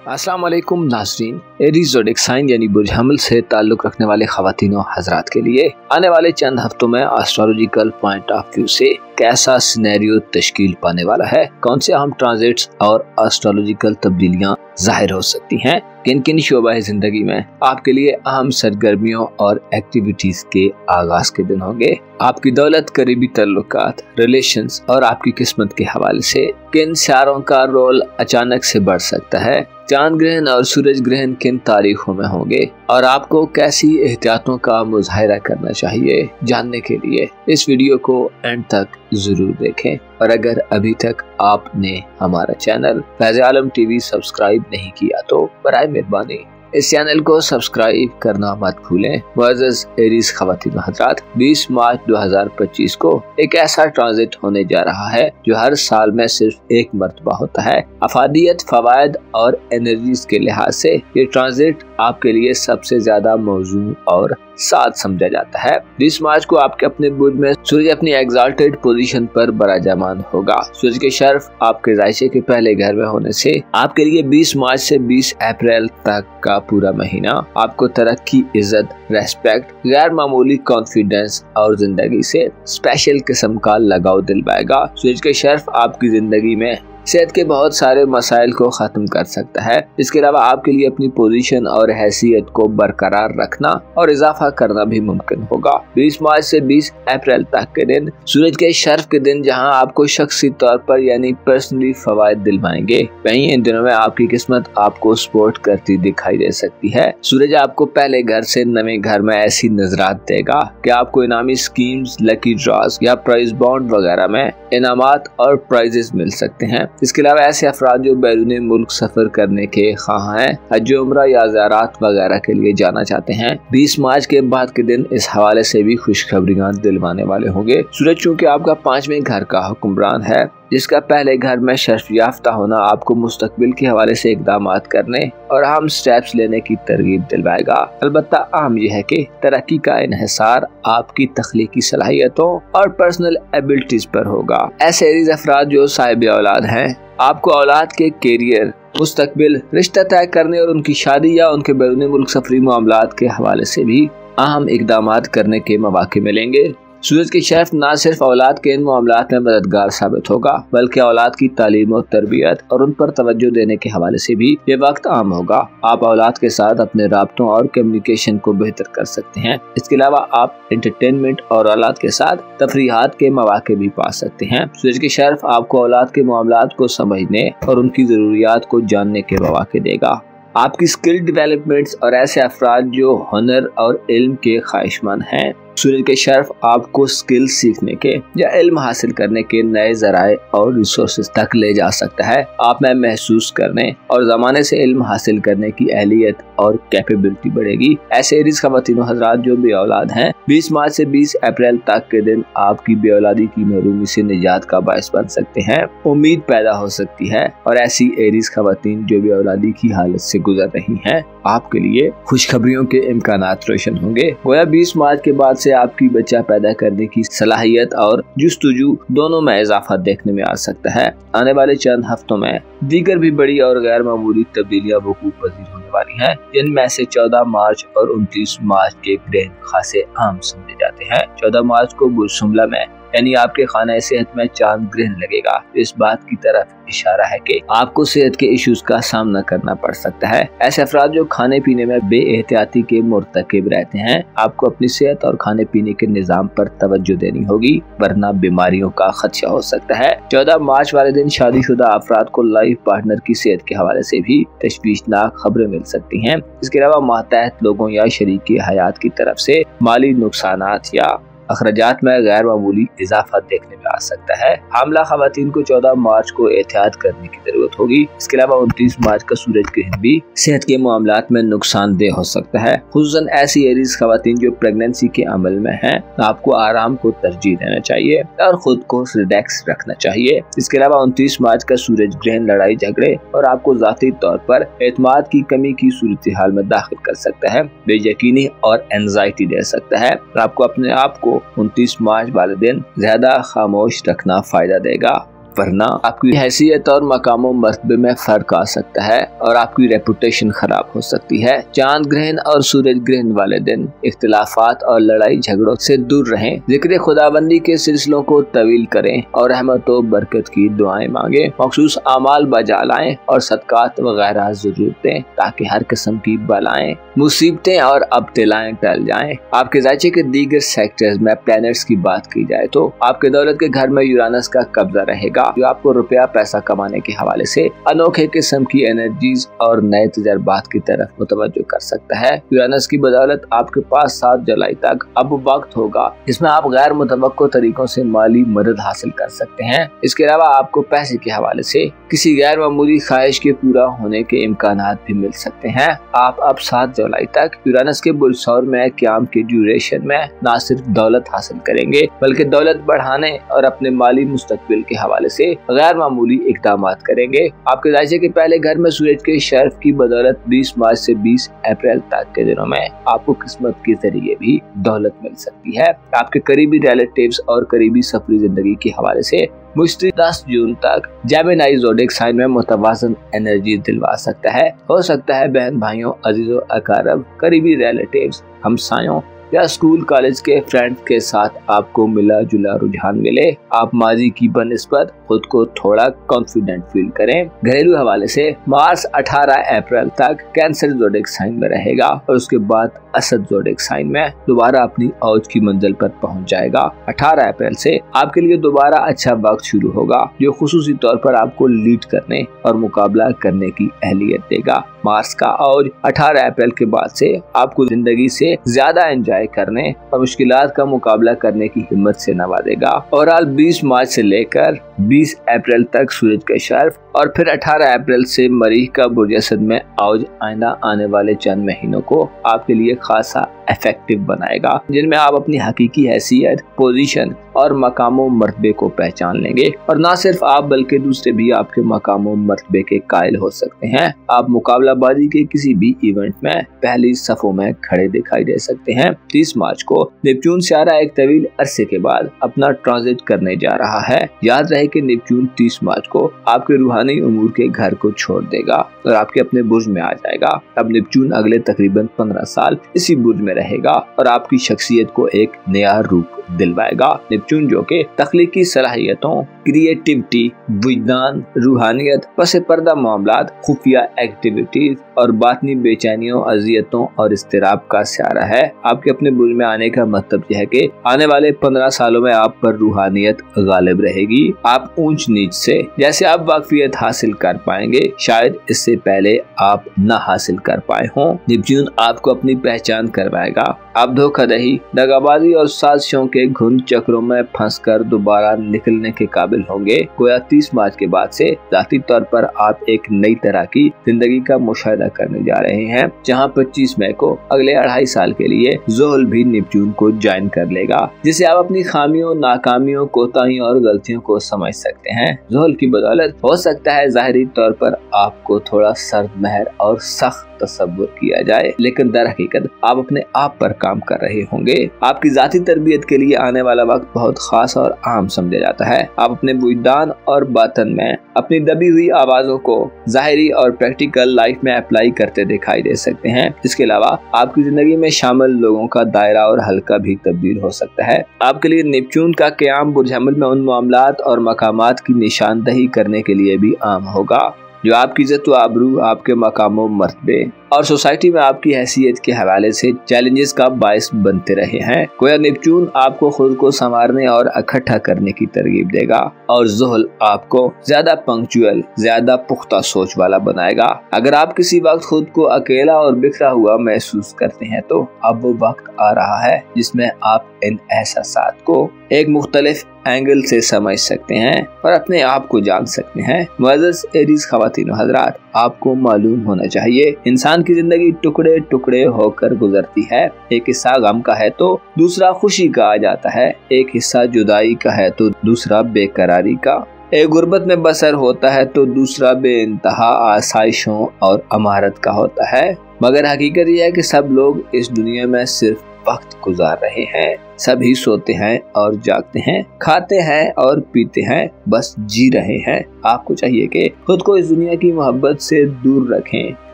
अस्सलाम वालेकुम नाज़रीन। एरीज़ ज़ोडिएक साइन यानी बुर्ज हमल से ताल्लुक़ रखने वाले ख़वातीन व हज़रात के लिए आने वाले चंद हफ्तों में एस्ट्रोलॉजिकल पॉइंट ऑफ व्यू से कैसा सिनेरियो तश्कील पाने वाला है, कौन से अहम ट्रांजिट्स और एस्ट्रोलॉजिकल तब्दीलियां ज़ाहिर हो सकती हैं, किन किन शोबा ज़िंदगी में आपके लिए अहम सरगर्मियों और एक्टिविटीज़ के आगाज के दिन होंगे। आपकी दौलत, करीबी तल्लुकात, रिलेशंस और आपकी किस्मत के हवाले से किन सितारों का रोल अचानक से बढ़ सकता है, चांद ग्रहण और सूरज ग्रहण किन तारीखों में होंगे और आपको कैसी एहतियातों का मुजाहिरा करना चाहिए। जानने के लिए इस वीडियो को एंड तक जरूर देखें और अगर अभी तक आपने हमारा चैनल फैज़ आलम टीवी सब्सक्राइब नहीं किया तो बराए मेहरबानी इस चैनल को सब्सक्राइब करना मत भूलें। मुअज़्ज़ज़ एरीज़ ख़वातीन व हज़रात, 20 मार्च 2025 को एक ऐसा ट्रांजिट होने जा रहा है जो हर साल में सिर्फ एक मर्तबा होता है। अफादियत, फवायद और एनर्जीज के लिहाज से ये ट्रांजिट आपके लिए सबसे ज्यादा मौजूद और साथ समझा जाता है। 20 मार्च को आपके अपने बुर्ज में सूरज अपनी एग्जाल्टेड पोजीशन पर बराजमान होगा। सूरज के शर्फ आपके राशि के पहले घर में होने से आपके लिए 20 मार्च से 20 अप्रैल तक का पूरा महीना आपको तरक्की, इज्जत, रेस्पेक्ट, गैर मामूली कॉन्फिडेंस और जिंदगी से स्पेशल किस्म का लगाव दिलवाएगा। सूरज के शर्फ आपकी जिंदगी में सेहत के बहुत सारे मसाइल को खत्म कर सकता है। इसके अलावा आपके लिए अपनी पोजीशन और हैसियत को बरकरार रखना और इजाफा करना भी मुमकिन होगा। 20 मार्च से 20 अप्रैल तक के दिन सूरज के शर्फ के दिन जहां आपको शख्सी तौर पर यानी पर्सनली फवायद दिलवाएंगे, वहीं इन दिनों में आपकी किस्मत आपको सपोर्ट करती दिखाई दे सकती है। सूरज आपको पहले घर से नए घर में ऐसी नजरात देगा कि आपको इनामी स्कीम्स, लकी ड्रॉज या प्राइज बॉन्ड वगैरह में इनामात और प्राइजेस मिल सकते हैं। इसके अलावा ऐसे अफराद जो बैरून मुल्क सफर करने के ख्वाह हैं, हज, उम्रा या ज़ियारत वगैरह के लिए जाना चाहते हैं, 20 मार्च के बाद के दिन इस हवाले से भी खुशखबरियां दिलवाने वाले होंगे। सूरज चूंकि आपका 5वें घर का हुक्मरान है, जिसका पहले घर में शर्फ याफ्ता होना आपको मुस्तकबिल के हवाले से इकदाम करने और अहम स्टेप्स लेने की तरगीब दिलवाएगा। अलबत्ता अहम यह है कि तरक्की का इन्हिसार आपकी तख्लीकी सलाहियतों और पर्सनल एबिलिटीज पर होगा। ऐसे एरीज़ अफराद जो साहिब औलाद हैं, आपको औलाद के कैरियर, मुस्तकबिल, रिश्ता तय करने और उनकी शादी या उनके बैरून मुल्क सफरी मामलात के हवाले से भी अहम इकदाम करने के मौके मिलेंगे। सूरज की शर्फ न सिर्फ औलाद के इन मामलात में मददगार साबित होगा, बल्कि औलाद की तालीम और तरबियत और उन पर तवज्जो देने के हवाले से भी ये वक्त आम होगा। आप औलाद के साथ अपने राब्तों और कम्युनिकेशन को बेहतर कर सकते हैं। इसके अलावा आप एंटरटेनमेंट और औलाद के साथ तफरीहात के मौके भी पा सकते हैं। सूरज की शर्फ आपको औलाद के मामलात को समझने और उनकी जरूरियात को जानने के मौके देगा। आपकी स्किल डेवलपमेंट्स और ऐसे अफराद जो हुनर और इल्म के ख्वाहिशमंद हैं, सूरज के शर्फ आपको स्किल सीखने के या इल्म हासिल करने के नए जराए और रिसोर्सेज तक ले जा सकता है। आप में महसूस करने और जमाने से इल्म हासिल करने की अहलियत और कैपेबिलिटी बढ़ेगी। ऐसे एरीज़ ख़वातीन व हज़रात जो बे औलाद हैं, 20 मार्च से 20 अप्रैल तक के दिन आपकी बे औलादी की महरूमी से निजात का बायस बन सकते हैं। उम्मीद पैदा हो सकती है और ऐसी एरीज़ ख़वातीन जो बे औलादी की हालत से गुजर रही हैं, आपके लिए खुशखबरियों के इम्कानात रोशन होंगे। गोया 20 मार्च के बाद से आपकी बच्चा पैदा करने की सलाहियत और जुस्तजू दोनों में इजाफा देखने में आ सकता है। आने वाले चंद हफ्तों में दीगर भी बड़ी और गैर मामूली तब्दीलियां वकूअ पज़ीर होने वाली हैं, जिनमें से 14 मार्च और 29 मार्च के ग्रहण खासे अहम समझे जाते हैं। 14 मार्च को बुर्ज शुमला में यानी आपके खाना सेहत में चांद ग्रहण लगेगा। इस बात की तरफ इशारा है कि आपको सेहत के इश्यूज का सामना करना पड़ सकता है। ऐसे अफराद जो खाने पीने में बेएहतियाती के मुर्तकिब रहते हैं, आपको अपनी सेहत और खाने पीने के निजाम पर तवज्जो देनी होगी, वरना बीमारियों का खदशा हो सकता है। 14 मार्च वाले दिन शादीशुदा अफराद को लाइफ पार्टनर की सेहत के हवाले से भी तशवीशनाक खबरें मिल सकती हैं। इसके अलावा मातहत लोगों या शरीकी हयात की तरफ से माली नुकसानात या अखराजात में गैर मामूली इजाफा देखने में आ सकता है। हामला खवातीन को 14 मार्च को एहतियात करने की जरूरत होगी। इसके अलावा 29 मार्च का सूरज ग्रहण भी सेहत के मामलात में नुकसानदेह हो सकता है। खुसूसन ऐसी एरीज़ खवातीन जो प्रेगनेंसी के अमल में हैं, आपको आराम को तरजीह देना चाहिए और खुद को रिलैक्स रखना चाहिए। इसके अलावा 29 मार्च का सूरज ग्रहण लड़ाई झगड़े और आपको जाती तौर पर एतमाद की कमी की सूरत हाल में दाखिल कर सकता है, बेयकीनी और एंजाइटी दे सकता है। आपको अपने आप को 29 मार्च वाले दिन ज्यादा खामोश रखना फायदा देगा। वरना आपकी हैसियत और मकामो मर्तबे में फर्क आ सकता है और आपकी रेपुटेशन खराब हो सकती है। चांद ग्रहण और सूरज ग्रहण वाले दिन इख्तिलाफात और लड़ाई झगड़ों से दूर रहें, जिक्र खुदाबंदी के सिलसिलों को तवील करें और रहमत व बरकत की दुआएं मांगे, मखसूस आमाल बजा लाएं और सदकात वगैरह जरूर दें ताकि हर किस्म की बलाएं, मुसीबतें और अब्तिलाएं टल जाएं। आपके ज़ायचे के दीगर सेक्टर्स में प्लैनेट्स की बात की जाए तो आपके दौलत के घर में यूरानस का कब्जा रहेगा, जो आपको रुपया पैसा कमाने के हवाले से अनोखे किस्म की एनर्जीज और नए तजर्बात की तरफ मुतवज्जो कर सकता है। यूरानस की बदौलत आपके पास 7 जुलाई तक अब वक्त होगा जिसमें आप गैर मुतवक्को तरीकों से माली मदद हासिल कर सकते हैं। इसके अलावा आपको पैसे के हवाले से किसी गैर मामूली ख्वाहिश के पूरा होने के इम्कानात भी मिल सकते हैं। आप अब 7 जुलाई तक यूरानस के बुर्ज सौर में क़याम के ड्यूरेशन में न सिर्फ दौलत हासिल करेंगे बल्कि दौलत बढ़ाने और अपने माली मुस्तकबिल के हवाले से गैर मामूली इक़दामात करेंगे। आपके ज़ायचे के पहले घर में सूरज के शर्फ की बदौलत 20 मार्च से 20 अप्रैल तक के दिनों में आपको किस्मत के जरिए भी दौलत मिल सकती है। आपके करीबी रिलेटिव्स और करीबी सफरी जिंदगी के हवाले से मुश्तरी 10 जून तक जेमिनी ज़ोडिएक साइन में मुतवाज़न एनर्जी दिलवा सकता है। हो सकता है बहन भाइयों, अजीजों, अकारब, करीबी रिलेटिव्स, हमसायों या स्कूल कॉलेज के फ्रेंड्स के साथ आपको मिला जुला रुझान मिले। आप माजी की बनिस्बत खुद को थोड़ा कॉन्फिडेंट फील करें। घरेलू हवाले से मार्च 18 अप्रैल तक कैंसर ज़ोडिएक साइन में रहेगा और उसके बाद असद ज़ोडिएक साइन में दोबारा अपनी औज की मंजिल पर पहुंच जाएगा। 18 अप्रैल से आपके लिए दोबारा अच्छा वक्त शुरू होगा जो खुसूसी तौर पर आपको लीड करने और मुकाबला करने की अहलियत देगा। मार्च का औज 18 अप्रैल के बाद से आपको जिंदगी से ज्यादा एंजॉय करने और मुश्किलात का मुकाबला करने की हिम्मत से नवाजेगा। ओवरऑल 20 मार्च से लेकर 20 अप्रैल तक सूरज का शर्फ और फिर 18 अप्रैल से मरीख का बुर्ज असद में औज आइंदा आने वाले चंद महीनों को आपके लिए खासा इफेक्टिव बनाएगा, जिनमें आप अपनी हकीकी हैसियत, पोजीशन और मकामो मर्तबे को पहचान लेंगे और न सिर्फ आप बल्कि दूसरे भी आपके मकामो मर्तबे के कायल हो सकते हैं। आप मुकाबलाबाजी के किसी भी इवेंट में पहली सफों में खड़े दिखाई दे सकते हैं। 30 मार्च को नेपच्यून सियारा एक तवील अरसे के बाद अपना ट्रांजिट करने जा रहा है। याद रहे कि नेपच्यून 30 मार्च को आपके रूहानी उमूर के घर को छोड़ देगा और आपके अपने बुर्ज में आ जाएगा। अब नेपच्यून अगले तकरीबन 15 साल इसी बुर्ज में रहेगा और आपकी शख्सियत को एक नया रूप दिलवाएगा। नेपच्यून जो के तख्लीकी सलाहियतों, क्रिएटिविटी, विज्ञान, रूहानियत, पसे पर्दा मामलात, खुफिया एक्टिविटीज और बातनी बेचैनियों, अजियतों और इस्तिराब का सियारा है। आपके अपने बुर्ज में आने का मतलब यह है कि आने वाले 15 सालों में आप पर रूहानियत गालिब रहेगी। आप ऊंच नीच से जैसे आप वाकफियत हासिल कर पाएंगे, शायद इससे पहले आप न हासिल कर पाए हों। नेपच्यून आपको अपनी पहचान करवाएगा। आप धोखाधड़ी, दगाबाजी और साजिशों के घुन चक्रों में फंसकर दोबारा निकलने के काबिल होंगे। गोया 30 मार्च के बाद से जाती तौर पर आप एक नई तरह की जिंदगी का मुशाहिदा करने जा रहे हैं, जहां 25 मई को अगले 2.5 साल के लिए ज़ोहल भी नेपच्यून को ज्वाइन कर लेगा, जिसे आप अपनी खामियों, नाकामियों, कोताहियों और गलतियों को समझ सकते हैं। ज़ोहल की बदौलत हो सकता है ज़ाहिरी तौर पर आपको थोड़ा सर्द महर और सख्त तसव्वुर किया जाए, लेकिन दर हकीकत आप अपने आप पर काम कर रहे होंगे। आपकी जाती तरबियत के लिए आने वाला वक्त बहुत खास और आम समझा जाता है। आप अपने विज्ञान और बातन में अपनी दबी हुई आवाजों को जाहिरी और प्रैक्टिकल लाइफ में अप्लाई करते दिखाई दे सकते हैं। इसके अलावा आपकी जिंदगी में शामिल लोगों का दायरा और हल्का भी तब्दील हो सकता है। आपके लिए नेपच्यून का क़याम बुर्ज हमल में उन मामलात और मकामात की निशानदही करने के लिए भी आम होगा जो आपकी इज्जत व आबरू, आपके मकामों, मर्तबे और सोसाइटी में आपकी हैसियत के हवाले से चैलेंजेस का बायस बनते रहे हैं। गोया नेपच्यून आपको खुद को संवारने और इकट्ठा करने की तरगीब देगा और ज़ोहल आपको ज्यादा पंक्चुअल, ज्यादा पुख्ता सोच वाला बनाएगा। अगर आप किसी वक्त खुद को अकेला और बिखरा हुआ महसूस करते हैं तो अब वो वक्त आ रहा है जिसमें आप इन एहसासात को एक मुख्तलिफ एंगल से समझ सकते हैं और अपने आप को जान सकते हैं। मुअज़्ज़ज़ एरीज़ ख़वातीन व हज़रात, आपको मालूम होना चाहिए इंसान की जिंदगी टुकड़े टुकड़े होकर गुजरती है। एक हिस्सा गम का है तो दूसरा खुशी का आ जाता है, एक हिस्सा जुदाई का है तो दूसरा बेकरारी का, एक गुर्बत में बसर होता है तो दूसरा बेइंतहा आसाइशों और अमारत का होता है। मगर हकीकत यह है कि सब लोग इस दुनिया में सिर्फ वक्त गुजार रहे हैं। सभी सोते हैं और जागते हैं, खाते हैं और पीते हैं, बस जी रहे हैं। आपको चाहिए कि खुद को इस दुनिया की मोहब्बत से दूर रखें।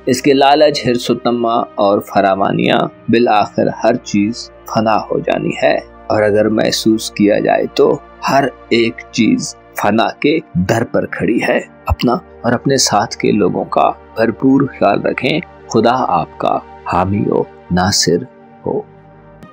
इसके लालच, हिर्स, तम्मा और फरामानियां, बिल आखिर हर चीज फना हो जानी है। और अगर महसूस किया जाए तो हर एक चीज फना के दर पर खड़ी है। अपना और अपने साथ के लोगों का भरपूर ख्याल रखें। खुदा आपका हामी हो, नासिर हो।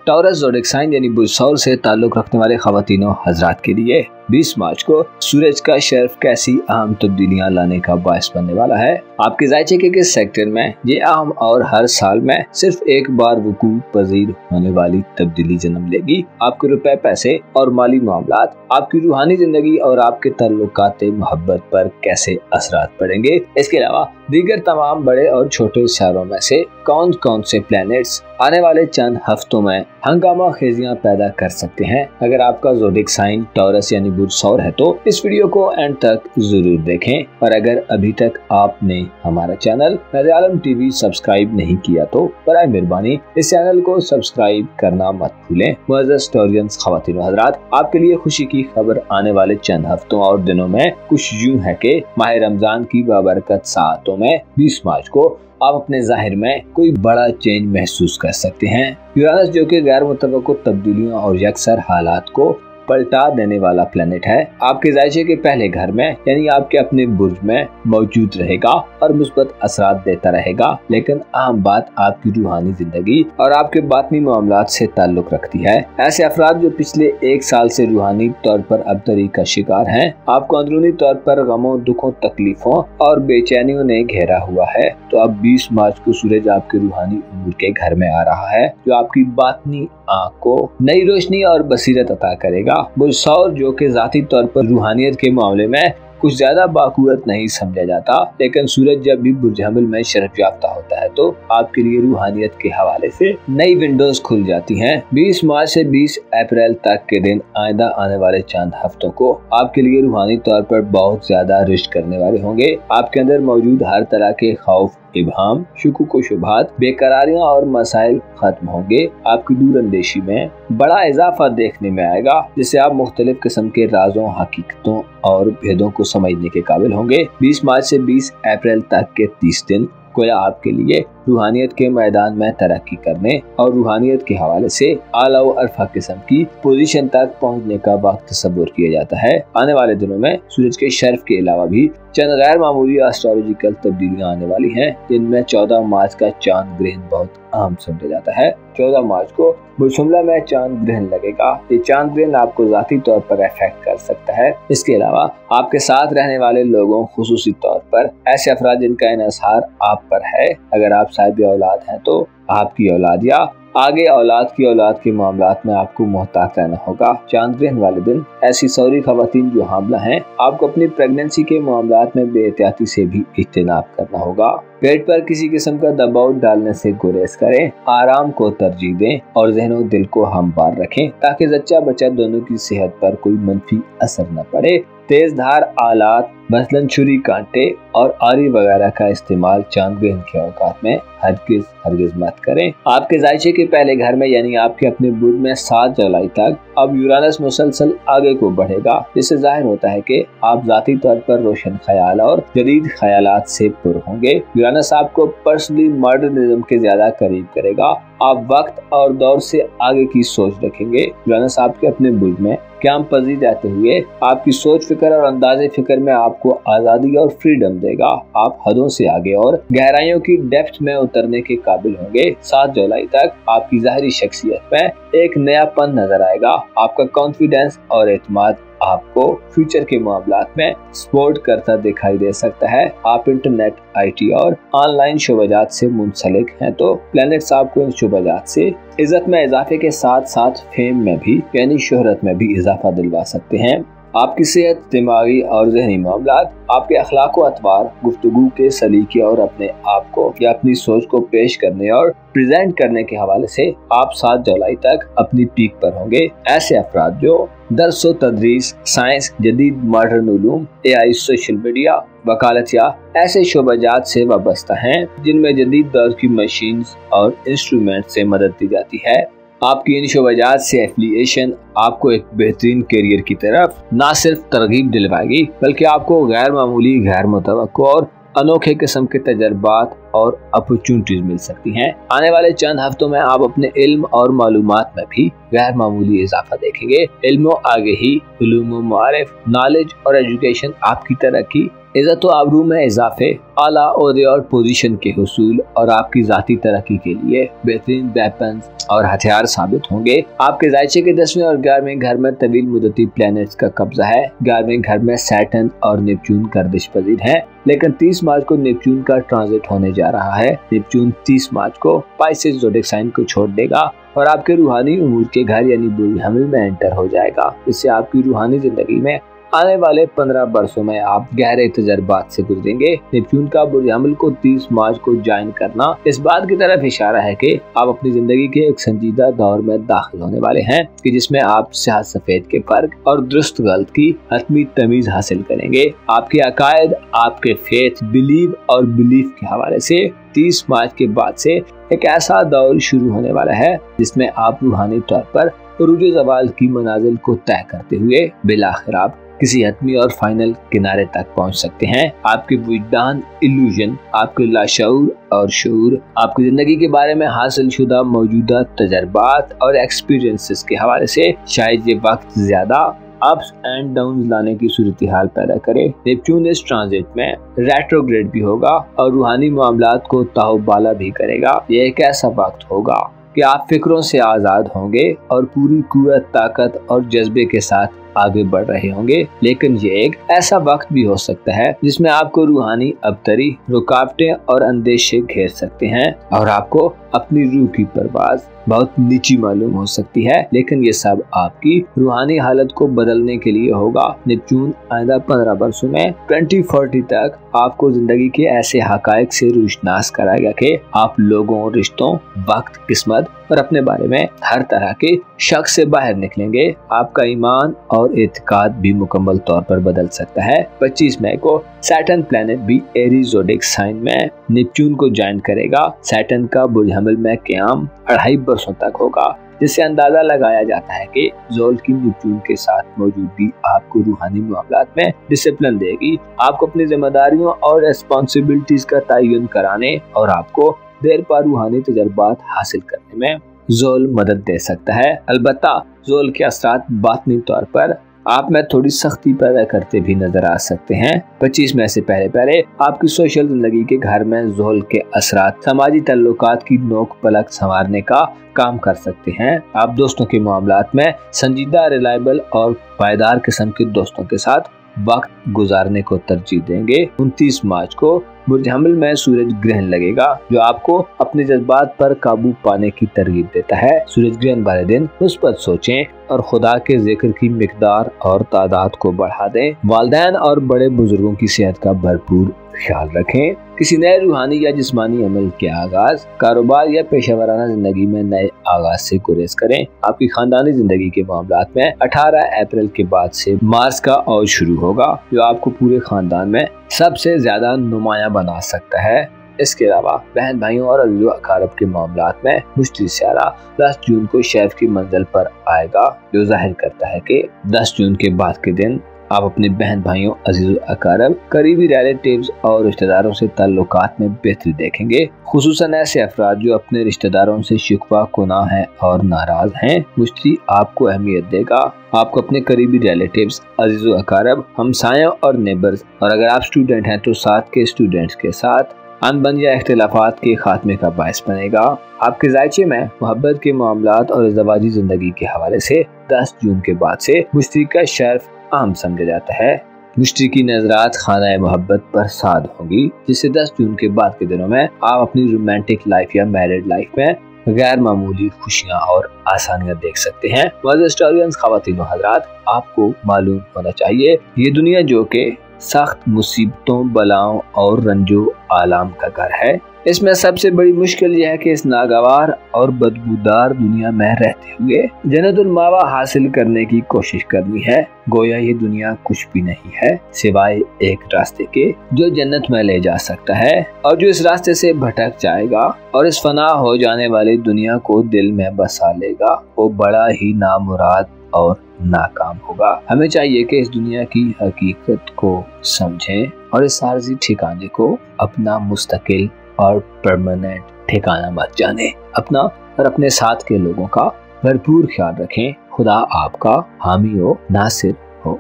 टॉरस ज़ोडिएक साइन यानी बुर्ज सौर से ताल्लुक रखने वाले ख्वातीनो हजरात के लिए 20 मार्च को सूरज का शर्फ कैसी अहम तब्दीलियां लाने का बायस बनने वाला है। आपके जायचे के किस सेक्टर में ये अहम और हर साल में सिर्फ एक बार वकूअ पजीर होने वाली तब्दीली जन्म लेगी। आपके रुपए, पैसे और माली मामलात, आपकी रूहानी जिंदगी और आपके तल्लुकात मोहब्बत पर कैसे असरात पड़ेंगे। इसके अलावा दीगर तमाम बड़े और छोटे शहरों में से कौन कौन से प्लैनेट्स आने वाले चंद हफ्तों में हंगामा खेजियां पैदा कर सकते हैं। अगर आपका ज़ोडिएक साइन टॉरस यानी बुर्ज सौर है तो इस वीडियो को एंड तक जरूर देखें। और अगर अभी तक आपने हमारा चैनल नज़र आलम टीवी सब्सक्राइब नहीं किया तो बराए मेहरबानी इस चैनल को सब्सक्राइब करना मत भूलें। मुअज़्ज़ज़ स्टोरियंस ख्वातीन व हज़रात, आपके लिए खुशी की खबर आने वाले चंद हफ्तों और दिनों में कुछ यूं है कि माह रमजान की बाबरकत सातों में 20 मार्च को आप अपने जाहिर में कोई बड़ा चेंज महसूस कर सकते हैं। यूरानस, जो कि गैर मुतवक्को तब्दीलियों और यकसर हालात को पलटा देने वाला प्लेनेट है, आपके जायचे के पहले घर में यानी आपके अपने बुर्ज में मौजूद रहेगा और मुस्बत असरात देता रहेगा। लेकिन अहम बात आपकी रूहानी जिंदगी और आपके बातनी मामलात से ताल्लुक रखती है। ऐसे अफराद जो पिछले 1 साल से रूहानी तौर पर अबतरी का शिकार हैं, आपको अंदरूनी तौर पर गमों, दुखों, तकलीफों और बेचैनियों ने घेरा हुआ है, तो अब 20 मार्च को सूरज आपके रूहानी उम्र के घर में आ रहा है, जो आपकी बातनी आँख को नई रोशनी और बसीरत अता करेगा। बुर्ज सौर, जो कि जाती तौर पर रूहानियत के मामले में कुछ ज्यादा बाकुवत नहीं समझा जाता, लेकिन सूरज जब भी बुर्ज हमिल में शरफ याफ्ता होता है तो आपके लिए रूहानियत के हवाले से नई विंडोज खुल जाती हैं। 20 मार्च से 20 अप्रैल तक के दिन आइंदा आने वाले चंद हफ्तों को आपके लिए रूहानी तौर पर बहुत ज्यादा रिश्क करने वाले होंगे। आपके अंदर मौजूद हर तरह के खौफ, इबहाम, शुकुक व शुबहात, बेकरारियां और मसाइल खत्म होंगे। आपकी दूरअंदेशी में बड़ा इजाफा देखने में आएगा, जिससे आप मुख्तलिफ किस्म के राजों, हकीकतों और भेदों को समझने के काबिल होंगे। 20 मार्च से 20 अप्रैल तक के 30 दिन गोया आपके लिए रूहानियत के मैदान में तरक्की करने और रूहानियत के हवाले से आला व अरफा किस्म की पोजीशन तक पहुंचने का वक्त तस्वुर किया जाता है। आने वाले दिनों में सूरज के शर्फ के अलावा भी चंद गैर मामूली एस्ट्रोलॉजिकल तब्दीलियां आने वाली हैं, जिनमें 14 मार्च का चांद ग्रहण बहुत अहम समझा जाता है। 14 मार्च को बुर्ज शुमला में चांद ग्रहण लगेगा। ये चांद ग्रहण आपको जाती तौर पर अफेक्ट कर सकता है। इसके अलावा आपके साथ रहने वाले लोगों, खुसूसी तौर पर ऐसे अफराद जिनका इन्हिसार आप पर है, अगर आप साहिब औलाद हैं तो आपकी औलाद या आगे औलाद की औलाद के मामलात में आपको मोहतात रहना होगा। चांद ग्रहण वाले दिन ऐसी सौरी खवातीन जो हामला हैं, आपको अपनी प्रेगनेंसी के मामलात में बेहतियाती से भी इज्तनाब करना होगा। पेट पर किसी किस्म का दबाव डालने से गुरेज करें, आराम को तरजीह दें और ज़हन और दिल को हमवार रखें ताकि जच्चा बच्चा दोनों की सेहत पर कोई मनफी असर न पड़े। तेज धार आलात मसलन छुरी, कांटे और आरी वगैरह का इस्तेमाल चांद ग्रहण के औकात में हरगिज मत करें। आपके जायचे के पहले घर में यानी आपके अपने बुर्ज में 7 जुलाई तक अब यूरानस मुसलसल आगे को बढ़ेगा, जिससे जाहिर होता है कि आप जाती तौर पर रोशन ख्याल और जदीद ख्यालात से पुर होंगे। यूरानस आपको पर्सनली मॉडर्निज्म के ज्यादा करीब करेगा। आप वक्त और दौर से आगे की सोच रखेंगे। यूरानस आपके अपने बुर्ज में क्याम पजीर जाते हुए आपकी सोच, फिक्र और अंदाजे फिक्र में आपको आजादी और फ्रीडम देगा। आप हदों से आगे और गहराइयों की डेप्थ में उतरने के काबिल होंगे। 7 जुलाई तक आपकी ज़ाहिरी शख्सियत में एक नयापन नजर आएगा। आपका कॉन्फिडेंस और एतमाद आपको फ्यूचर के मामलात में सपोर्ट करता दिखाई दे सकता है। आप इंटरनेट, IT और ऑनलाइन शोबाजात से मुंसलिक हैं तो प्लैनेट्स आपको इन शोबाजात से इज्जत में इजाफे के साथ साथ फेम में भी यानी शोहरत में भी इजाफा दिलवा सकते हैं। आपकी सेहत, दिमागी और जहनी मामलात, आपके अखलाक व अतवार, गुफ्तगू के सलीके और अपने आप को या अपनी सोच को पेश करने और प्रेजेंट करने के हवाले से आप 7 जुलाई तक अपनी पीक पर होंगे। ऐसे अफराद जो दर्स व तदरीस, साइंस, जदीद modern Uloom, AI, social media, वकालत या ऐसे शोबाजात से वाबस्ता हैं जिनमें जदीद दौर की मशीन्स और इंस्ट्रूमेंट से मदद दी जाती है, आपकी इन शोबाजात से एफिलिएशन आपको एक बेहतरीन करियर की तरफ न सिर्फ तरगीब दिलवाएगी बल्कि आपको गैर मामूली, गैर मुतवक्को और अनोखे किस्म के तजर्बात और अपॉर्चुनिटीज मिल सकती हैं। आने वाले चंद हफ्तों में आप अपने इल्म और मालूमात में भी गैर मामूली इजाफा देखेंगे। इल्म आगे ही उलूम मारिफ, नॉलेज और एजुकेशन आपकी तरक्की, इज़्ज़त व आबरू में इजाफे, आला ओहदे और पोजीशन के हुसूल और आपकी जाती तरक्की के लिए बेहतरीन वेपन्स और हथियार साबित होंगे। आपके जायचे के 10वें और 11वें घर में तवील मुद्दती प्लैनेट्स का कब्जा है। 11वें घर में सैटर्न और नेपच्यून गर्दिश पजीर है, लेकिन 30 मार्च को नेपच्यून का ट्रांजिट होने जा रहा है। नेपच्यून 30 मार्च को पाइसेस ज़ोडिएक साइन को छोड़ देगा और आपके रूहानी उमूर के घर यानी बुर्ज हमिल में एंटर हो जाएगा। इससे आपकी रूहानी जिंदगी में आने वाले 15 वर्षों में आप गहरे तजर्बात से गुजरेंगे। नेपच्यून का बुर्ज हमिल को 30 मार्च को ज्वाइन करना इस बात की तरफ इशारा है कि आप अपनी जिंदगी के एक संजीदा दौर में दाखिल होने वाले हैं कि जिसमें आप स्याह सफेद के फर्क और दुरुस्त गलत की हतमी तमीज हासिल करेंगे। आपके अकायद, आपके फेथ, बिलीव और बिलीफ के हवाले से 30 मार्च के बाद से एक ऐसा दौर शुरू होने वाला है जिसमें आप रूहानी तौर पर उरूज ज़वाल की मनाजिल को तय करते हुए बिलाखिर आप किसी हतमी और फाइनल किनारे तक पहुंच सकते हैं। आपके विजदान, इल्यूजन, आपके लाशऊर और शऊर आपकी जिंदगी के बारे में हासिल शुदा मौजूदा तजर्बात और एक्सपीरियंसेस के हवाले से शायद ये वक्त ज्यादा अप्स एंड डाउन लाने की सूरत हाल पैदा करे। नेपच्यून इस ट्रांजिट में रेट्रोग्रेड भी होगा और रूहानी मामलात को ताहुबाला भी करेगा। ये एक ऐसा वक्त होगा कि आप फिक्रों से आजाद होंगे और पूरी कुव्वत, ताकत और जज्बे के साथ आगे बढ़ रहे होंगे। लेकिन ये एक ऐसा वक्त भी हो सकता है जिसमें आपको रूहानी अबतरी, रुकावटें और अंदेशे घेर सकते हैं और आपको अपनी रूह की परवाज बहुत नीची मालूम हो सकती है। लेकिन ये सब आपकी रूहानी हालत को बदलने के लिए होगा। नेपच्यून आइंदा 15 वर्षों में 2040 तक आपको जिंदगी के ऐसे हकायक से रोशनास कराएगा कि आप लोगों, रिश्तों, वक्त, किस्मत और अपने बारे में हर तरह के शक से बाहर निकलेंगे। आपका ईमान और एतकाद भी मुकम्मल तौर पर बदल सकता है। 25 मई को सैटर्न प्लैनेट भी एरीज ज़ोडिएक साइन में नेपच्यून को ज्वाइन करेगा। सैटर्न का बुर्ज हमिल में क़याम 2.5 वर्षों तक होगा, जिससे अंदाजा लगाया जाता है कि ज़ोल की नेपच्यून के साथ मौजूदगी आपको रूहानी मामलात में डिसिप्लिन देगी, आपको अपनी जिम्मेदारियों और रिस्पॉन्सिबिलिटीज का तयन कराने और आपको देर पा रूहानी तजर्बात हासिल करने में ज़ोल मदद दे सकता है। अलबत्ता ज़ोल के असरात बातनी तौर पर आप में थोड़ी सख्ती पैदा करते भी नजर आ सकते हैं। 25 मई से पहले आपकी सोशल जिंदगी के घर में ज़ोल के असरात समाजी तल्लुकात की नोक पलक संवारने का काम कर सकते हैं। आप दोस्तों के मामलात में संजीदा, रिलायबल और पायदार किस्म के दोस्तों के साथ वक्त गुजारने को तरजीह देंगे। 29 मार्च को बुर्ज हमिल में सूरज ग्रहण लगेगा जो आपको अपने जज्बात पर काबू पाने की तरगीब देता है। सूरज ग्रहण वाले दिन मुस्बत सोचें और खुदा के जिक्र की मिकदार और तादाद को बढ़ा दें। वालिदैन और बड़े बुजुर्गों की सेहत का भरपूर ख्याल रखें। किसी नए रूहानी या जिस्मानी अमल के आगाज, कारोबार या पेशेवराना जिंदगी में नए आगाज से गुरेज करें। आपकी खानदानी जिंदगी के मामलात में 18 अप्रैल के बाद से मार्स का औज शुरू होगा जो आपको पूरे खानदान में सबसे ज्यादा नुमाया बना सकता है। इसके अलावा बहन भाइयों और अज़ीज़ो अक़ारब के मामलात में मुश्तरी सियारा 10 जून को शेफ की मंजिल पर आएगा जो जाहिर करता है कि 10 जून के बाद के दिन आप अपने बहन भाइयों, अजीज़ो अक़ारब, करीबी रिलेटिव्स और रिश्तेदारों से ताल्लुकात में बेहतरी देखेंगे, खुसूसन ऐसे अफराद जो अपने रिश्तेदारों से शिकवा गुनाह हैं और नाराज हैं। मुश्तरी आपको अहमियत देगा। आपको अपने करीबी रिलेटिव्स, अजीज़ो अक़ारब, हमसायों और नेबर्स और अगर आप स्टूडेंट हैं तो साथ के स्टूडेंट्स के साथ अनबन या इख्तिलाफात के खात्मे का बायस बनेगा। आपके जायचे में मोहब्बत के मामलात और ज़वाजी जिंदगी के हवाले से 10 जून के बाद से मुश्तरी का शर्फ अहम समझा जाता है। मुश्तरी की नजरात खाना मोहब्बत पर साद होगी, जिससे 10 जून के बाद के दिनों में आप अपनी रोमांटिक लाइफ या मैरिड लाइफ में गैर मामूली खुशियाँ और आसानियाँ देख सकते हैं। मज़र स्टोरियंस, ख़वातीन व हज़रात, आपको मालूम होना चाहिए ये दुनिया जो के सख्त मुसीबतों, बलाओं और रंजो आलाम का घर है। इसमें सबसे बड़ी मुश्किल यह है कि इस नागवार और बदबूदार दुनिया में रहते हुए जन्नतुल मावा हासिल करने की कोशिश करनी है। गोया ये दुनिया कुछ भी नहीं है सिवाय एक रास्ते के जो जन्नत में ले जा सकता है, और जो इस रास्ते से भटक जाएगा और इस फना हो जाने वाली दुनिया को दिल में बसा लेगा, वो बड़ा ही नामुराद और नाकाम होगा। हमें चाहिए कि इस दुनिया की हकीकत को समझें और इस आर्जी ठिकाने को अपना मुस्तकिल और परमानेंट ठिकाना मत जाने। अपना और अपने साथ के लोगों का भरपूर ख्याल रखें। खुदा आपका हामी हो, नासिर हो।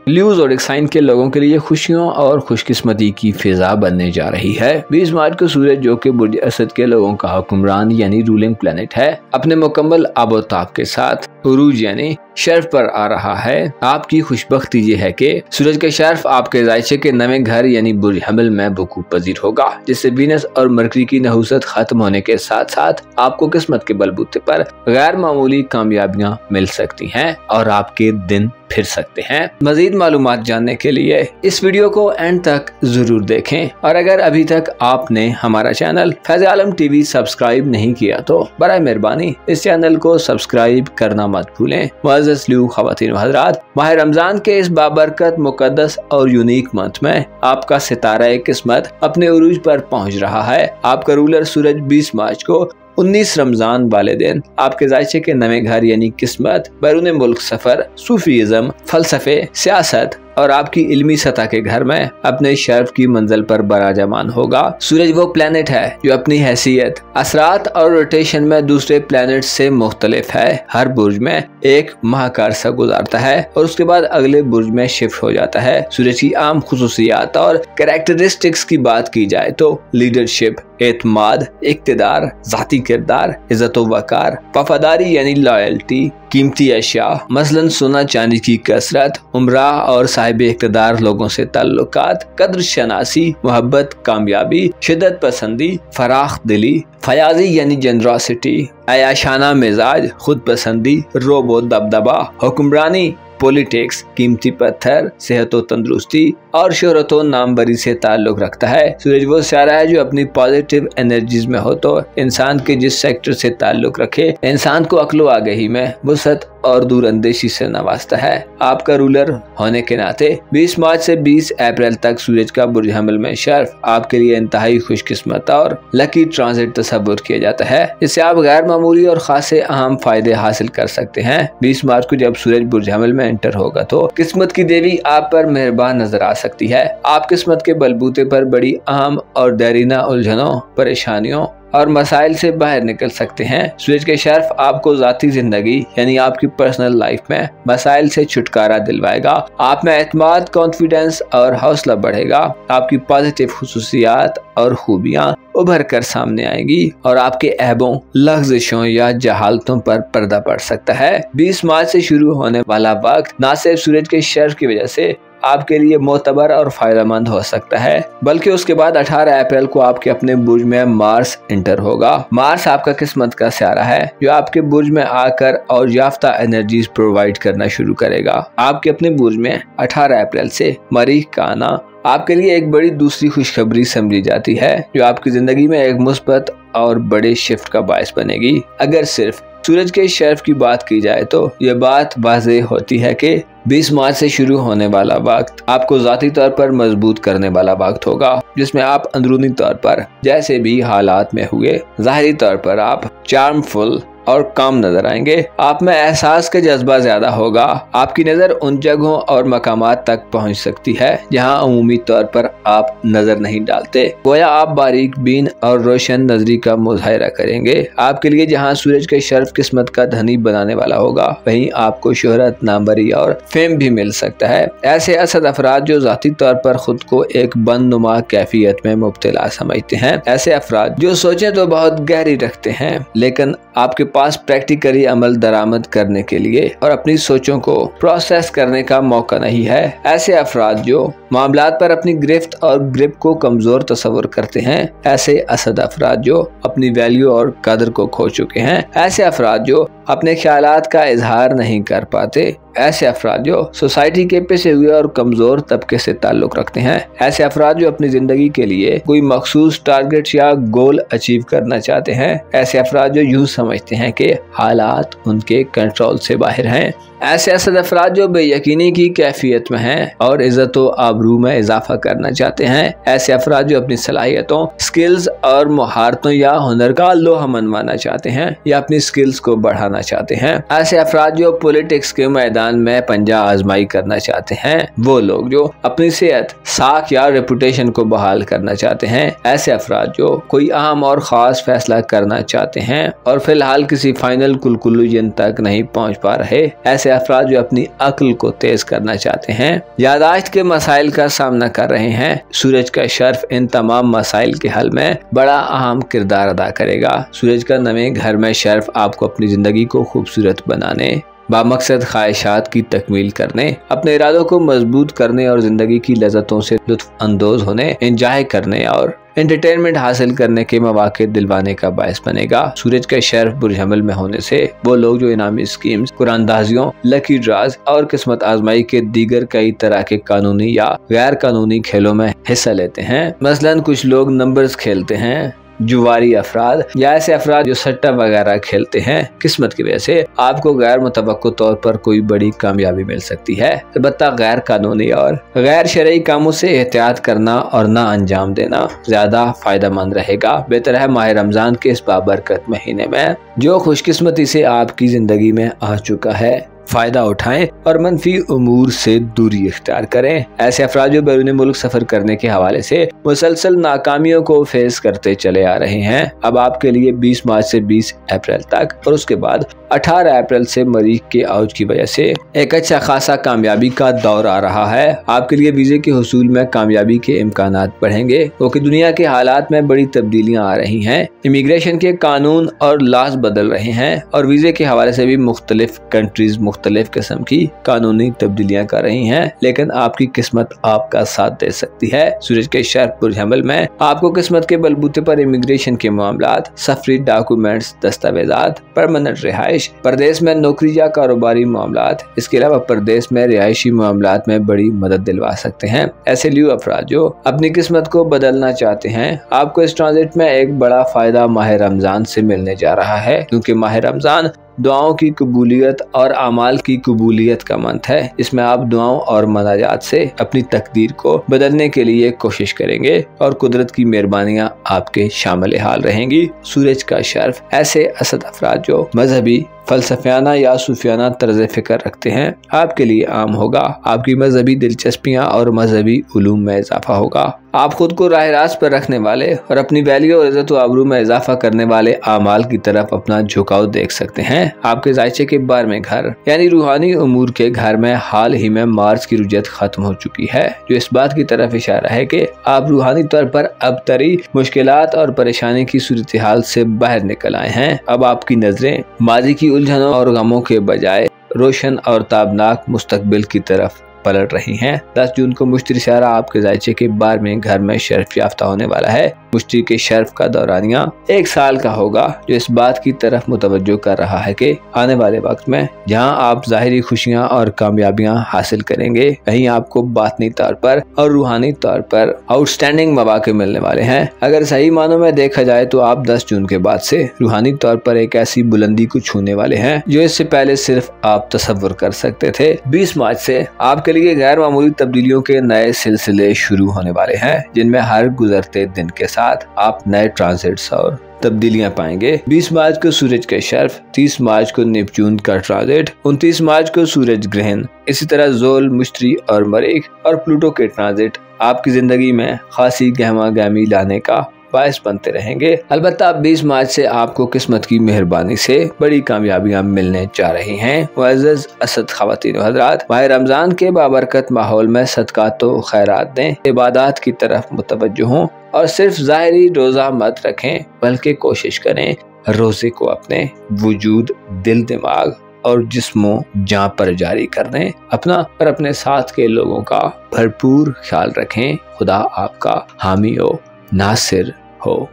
ल्यू ज़ोडिक साइन के लोगों के लिए खुशियों और खुशकिस्मती की फिजा बनने जा रही है। 20 मार्च को सूरज, जो कि बुर्ज असद के लोगों का हुक्मरान यानी रूलिंग प्लेनेट है, अपने मुकम्मल आबोताब के साथ उरूज यानी शर्फ पर आ रहा है। आपकी खुशबख्ती ये है कि सूरज के शर्फ आपके जायचे के नए घर यानी बुर्ज हमल में वकूफ पजीर होगा, जिससे वीनस और मरकरी की नहुसत खत्म होने के साथ साथ आपको किस्मत के बलबूते पर गैर मामूली कामयाबियां मिल सकती हैं और आपके दिन फिर सकते हैं। मजीद मालूमात जानने के लिए इस वीडियो को एंड तक जरूर देखें, और अगर अभी तक आपने हमारा चैनल फैज़ आलम टीवी सब्सक्राइब नहीं किया तो बराए मेहरबानी इस चैनल को सब्सक्राइब करना मत भूलें। मुअज़्ज़ज़ ल्यू ख़वातीन व हज़रात, माह रमजान के इस बाबरकत, मुक़द्दस और यूनिक मंथ में आपका सितारा किस्मत अपने उरूज पर पहुंच रहा है। आपका रूलर सूरज 20 मार्च को 19 रमजान वाले दिन आपके जायचे के नए घर यानी किस्मत, बैरून मुल्क सफर, सूफीज़म, फलसफे, सियासत और आपकी इल्मी सतह के घर में अपने शर्फ की मंजिल पर बराजमान होगा। सूरज वो प्लेनेट है जो अपनी हैसियत, असरात और रोटेशन में दूसरे प्लेनेट से मुख्तलिफ है। हर बुर्ज में एक माह का अरसा गुजारता है और उसके बाद अगले बुर्ज में शिफ्ट हो जाता है। सूरज की आम खुसूसियात और कैरेक्टरिस्टिक्स की बात की जाए तो लीडरशिप, एतमाद, इक्तिदार, जाती किरदार, इज्जत वकार, वफादारी यानी लॉयल्टी, कीमती अशिया मसलन सोना चांदी की कसरत, उमरा और साहिब इक्तदार लोगों से ताल्लुकात, कद्र शनासी, मोहब्बत, कामयाबी, शिद्दत पसंदी, फराख दिली, फयाजी यानी जनरॉसिटी, अयाशाना मिजाज, खुद पसंदी, रोबो दबदबा, हुक्मरानी, पॉलिटिक्स, कीमती पत्थर, सेहत व तंदुरुस्ती और शोहरत व नामवरी से ताल्लुक रखता है। सूरज वो सितारा है जो अपनी पॉजिटिव एनर्जीज में हो तो इंसान के जिस सेक्टर से ताल्लुक रखे, इंसान को अक्ल व आगाही में वसअत और दूरअंदेशी से नवाजता है। आपका रूलर होने के नाते 20 मार्च से 20 अप्रैल तक सूरज का बुर्ज हमल में शर्फ आपके लिए इंतहाई खुशकिस्मत और लकी ट्रांजिट तस्वुर किया जाता है, जिससे आप गैर मामूली और खासे अहम फायदे हासिल कर सकते हैं। 20 मार्च को जब सूरज बुर्ज हमल में एंटर होगा तो किस्मत की देवी आप पर मेहरबान नजर आ सकती है। आप किस्मत के बलबूते पर बड़ी अहम और देरीना उलझनों, परेशानियों और मसाइल से बाहर निकल सकते हैं। सूरज के शर्फ आपको जाती जिंदगी यानी आपकी पर्सनल लाइफ में मसाइल से छुटकारा दिलवाएगा। आप में एतमाद, कॉन्फिडेंस और हौसला बढ़ेगा। आपकी पॉजिटिव खुसूसियात और खूबियाँ उभर कर सामने आएंगी और आपके ऐबों, लफ्ज़िशों या जहालतों पर पर्दा पड़ सकता है। 20 मार्च से शुरू होने वाला वक्त न सिर्फ सूरज के शर्फ की वजह से आपके लिए मोतबर और फायदेमंद हो सकता है, बल्कि उसके बाद 18 अप्रैल को आपके अपने बुर्ज में मार्स इंटर होगा। मार्स आपका किस्मत का सितारा है जो आपके बुर्ज में आकर और याफ्ता एनर्जीज प्रोवाइड करना शुरू करेगा। आपके अपने बुर्ज में 18 अप्रैल से मरीख का आना आपके लिए एक बड़ी दूसरी खुशखबरी समझी जाती है जो आपकी जिंदगी में एक मुस्बत और बड़े शिफ्ट का बायस बनेगी। अगर सिर्फ सूरज के शर्फ की बात की जाए तो यह बात वाज़ेह होती है कि 20 मार्च से शुरू होने वाला वक्त आपको जाती तौर पर मजबूत करने वाला वक्त होगा, जिसमें आप अंदरूनी तौर पर जैसे भी हालात में हुए, जाहिरी तौर पर आप चार्मफुल और काम नजर आएंगे। आप में एहसास का जज्बा ज्यादा होगा। आपकी नजर उन जगहों और मकामात तक पहुंच सकती है जहां अमूमी तौर पर आप नजर नहीं डालते। गोया आप बारीक बीन और रोशन नजरी का मुजाहिरा करेंगे। आपके लिए जहां सूरज के शर्फ किस्मत का धनी बनाने वाला होगा, वहीं आपको शोहरत, नामवरी और फेम भी मिल सकता है। ऐसे असद अफराद जो जाती तौर पर खुद को एक बदनुमा कैफियत में मुब्तला समझते हैं, ऐसे अफराद जो सोचें तो बहुत गहरी रखते हैं लेकिन आपके पास प्रैक्टिकली अमल दरामद करने के लिए और अपनी सोचों को प्रोसेस करने का मौका नहीं है। ऐसे अफराद जो मामलात पर अपनी गिरफ्त और ग्रिप को कमजोर तस्वर करते हैं। ऐसे असद अफराद जो अपनी वैल्यू और कदर को खो चुके हैं। ऐसे अफराद जो अपने ख्यालात का इजहार नहीं कर पाते। ऐसे अफराद जो सोसाइटी के पिसे हुए और कमजोर तबके से ताल्लुक रखते हैं। ऐसे अफराद जो अपनी जिंदगी के लिए कोई मखसूस टारगेट या गोल अचीव करना चाहते हैं। ऐसे अफराद जो यूं समझते हैं कि हालात उनके कंट्रोल से बाहर हैं। ऐसे अफराद जो बेयकीनी की कैफियत में हैं और इज्जत व आबरू में इजाफा करना चाहते हैं। ऐसे अफराद जो अपनी सलाहियतों, स्किल्स और महारतों या हुनर का लोहा मनवाना चाहते हैं या अपनी स्किल्स को बढ़ाना चाहते हैं। ऐसे अफराद जो पॉलिटिक्स के मैदान में पंजा आजमाई करना चाहते हैं। वो लोग जो अपनी सेहत, साख या रेपुटेशन को बहाल करना चाहते हैं। ऐसे अफराद जो कोई अहम और खास फैसला करना चाहते हैं और फिलहाल किसी फाइनल कंक्लूजन तक नहीं पहुंच पा रहे। ऐसे अफराद जो अपनी अक्ल को तेज करना चाहते हैं, यादाश्त के मसाइल का सामना कर रहे हैं। सूरज का शर्फ इन तमाम मसाइल के हल में बड़ा अहम किरदार अदा करेगा। सूरज का नवे घर में शर्फ आपको अपनी जिंदगी को खूबसूरत बनाने, बामकसद ख्वाहिशात की तकमील करने, अपने इरादों को मजबूत करने और जिंदगी की लज़्ज़तों से लुत्फ अंदोज होने, एंजॉय करने और एंटरटेनमेंट हासिल करने के मौके दिलवाने का बायस बनेगा। सूरज का शर्फ बुर्ज हमल में होने से वो लोग जो इनामी स्कीम्स, कुरानदाजियों, लकी ड्राज और किस्मत आजमाई के दीगर कई तरह के कानूनी या गैर कानूनी खेलों में हिस्सा लेते हैं। मसलन कुछ लोग नंबर्स खेलते हैं, जुवारी अफराद या ऐसे अफराद जो सट्टा वगैरह खेलते हैं। किस्मत की वजह से आपको गैर मुतवक्को तौर पर कोई बड़ी कामयाबी मिल सकती है। अलबत्ता गैर कानूनी और गैर शरई कामों से एहतियात करना और ना अंजाम देना ज्यादा फायदेमंद रहेगा। बेहतर है माह रमजान के इस बाबरकत महीने में जो खुशकिस्मती से आपकी जिंदगी में आ चुका है फायदा उठाएं और मनफी उमूर से दूरी इख्तियार करें। ऐसे अफराद जो बैरून मुल्क सफर करने के हवाले से मुसलसल नाकामियों को फेस करते चले आ रहे हैं। अब आपके लिए 20 मार्च से 20 अप्रैल तक और उसके बाद 18 अप्रैल से मरीख के औज की वजह से एक अच्छा खासा कामयाबी का दौर आ रहा है। आपके लिए वीजे के हुसूल में कामयाबी के इम्कानात बढ़ेंगे क्योंकि दुनिया के हालात में बड़ी तब्दीलियां आ रही हैं। इमिग्रेशन के कानून और लॉज बदल रहे हैं और वीजे के हवाले से भी मुख्तलिफ कंट्रीज मुख्तलिफ किस्म की कानूनी तब्दीलियां कर रही हैं, लेकिन आपकी किस्मत आपका साथ दे सकती है। सूरज के शर्फ बुर्ज हमल में आपको किस्मत के बलबूते पर इमिग्रेशन के मामलात, सफरी डॉक्यूमेंट्स, दस्तावेजात, परमानेंट रिहाइश, प्रदेश में नौकरी या कारोबारी मामलात, इसके अलावा प्रदेश में रिहायशी मामलात में बड़ी मदद दिलवा सकते हैं। ऐसे लियो अफराद जो अपनी किस्मत को बदलना चाहते हैं, आपको इस ट्रांजिट में एक बड़ा फायदा माह रमजान से मिलने जा रहा है, क्योंकि माह रमजान दुआओं की कबूलियत और अमाल की कबूलियत का मंथ है। इसमें आप दुआओं और मनाजात से अपनी तकदीर को बदलने के लिए कोशिश करेंगे और कुदरत की मेहरबानियां आपके शामिल हाल रहेंगी। सूरज का शर्फ ऐसे असद अफराद जो मजहबी, फलसफियाना या सूफियाना तर्ज फिक्र रखते हैं आपके लिए आम होगा। आपकी मजहबी दिलचस्पियां और मजहबी उलूम में इजाफा होगा। आप खुद को राह रास्त पर रखने वाले और अपनी वैल्यू और इज्जत व आबरू में इजाफा करने वाले आमाल की तरफ अपना झुकाव देख सकते हैं। आपके जायचे के बार में घर यानी रूहानी उमूर के घर में हाल ही में मार्च की रुजत खत्म हो चुकी है, जो इस बात की तरफ इशारा है कि आप रूहानी तौर पर अब तरी मुश्किलात और परेशानी की सूरत हाल से बाहर निकल आए हैं। अब आपकी नजरें माजी की उलझनों और गमों के बजाय रोशन और ताबनाक मुस्तकबिल की तरफ पलट रही हैं। 10 जून को मुश्तरी सारा आपके जायचे के बार में घर में शर्फ याफ्ता होने वाला है। मुश्तरी के शर्फ का दौरानिया 1 साल का होगा, जो इस बात की तरफ मुतवज्जो कर रहा है कि आने वाले वक्त में जहां आप जाहिरी खुशियां और कामयाबियां हासिल करेंगे, कहीं आपको बातनी तौर पर और रूहानी तौर पर आउटस्टैंडिंग मौके मिलने वाले हैं। अगर सही मानों में देखा जाए तो आप 10 जून के बाद से रूहानी तौर पर एक ऐसी बुलंदी को छूने वाले हैं जो इससे पहले सिर्फ आप तसव्वुर कर सकते थे। 20 मार्च से आपके लिए गैर मामूली तब्दीलियों के नए सिलसिले शुरू होने वाले हैं, जिनमें हर गुजरते दिन के साथ आप नए ट्रांजिट्स और तब्दीलियां पाएंगे। 20 मार्च को सूरज के शर्फ, 30 मार्च को नेपच्यून का ट्रांजिट, 29 मार्च को सूरज ग्रहण, इसी तरह जोल, मुश्तरी और मरीख और प्लूटो के ट्रांजिट आपकी जिंदगी में खासी गहमा गहमी लाने का बायस बनते रहेंगे। अलबत्ता 20 मार्च से आपको किस्मत की मेहरबानी से बड़ी कामयाबियां मिलने जा रही हैं। मुअज़्ज़ज़ असद ख़वातीन व हज़रात, माह रमजान के बाबरकत माहौल में सदक़ात व खैरात दें, इबादत की तरफ मुतवज्जो हों और सिर्फ ज़ाहिरी रोज़ा मत रखें, बल्कि कोशिश करें रोज़े को अपने वजूद, दिल, दिमाग और जिस्मों जान पर जारी कर दें। अपना और अपने साथ के लोगों का भरपूर ख्याल रखें। खुदा आपका हामी हो, नासिर हो।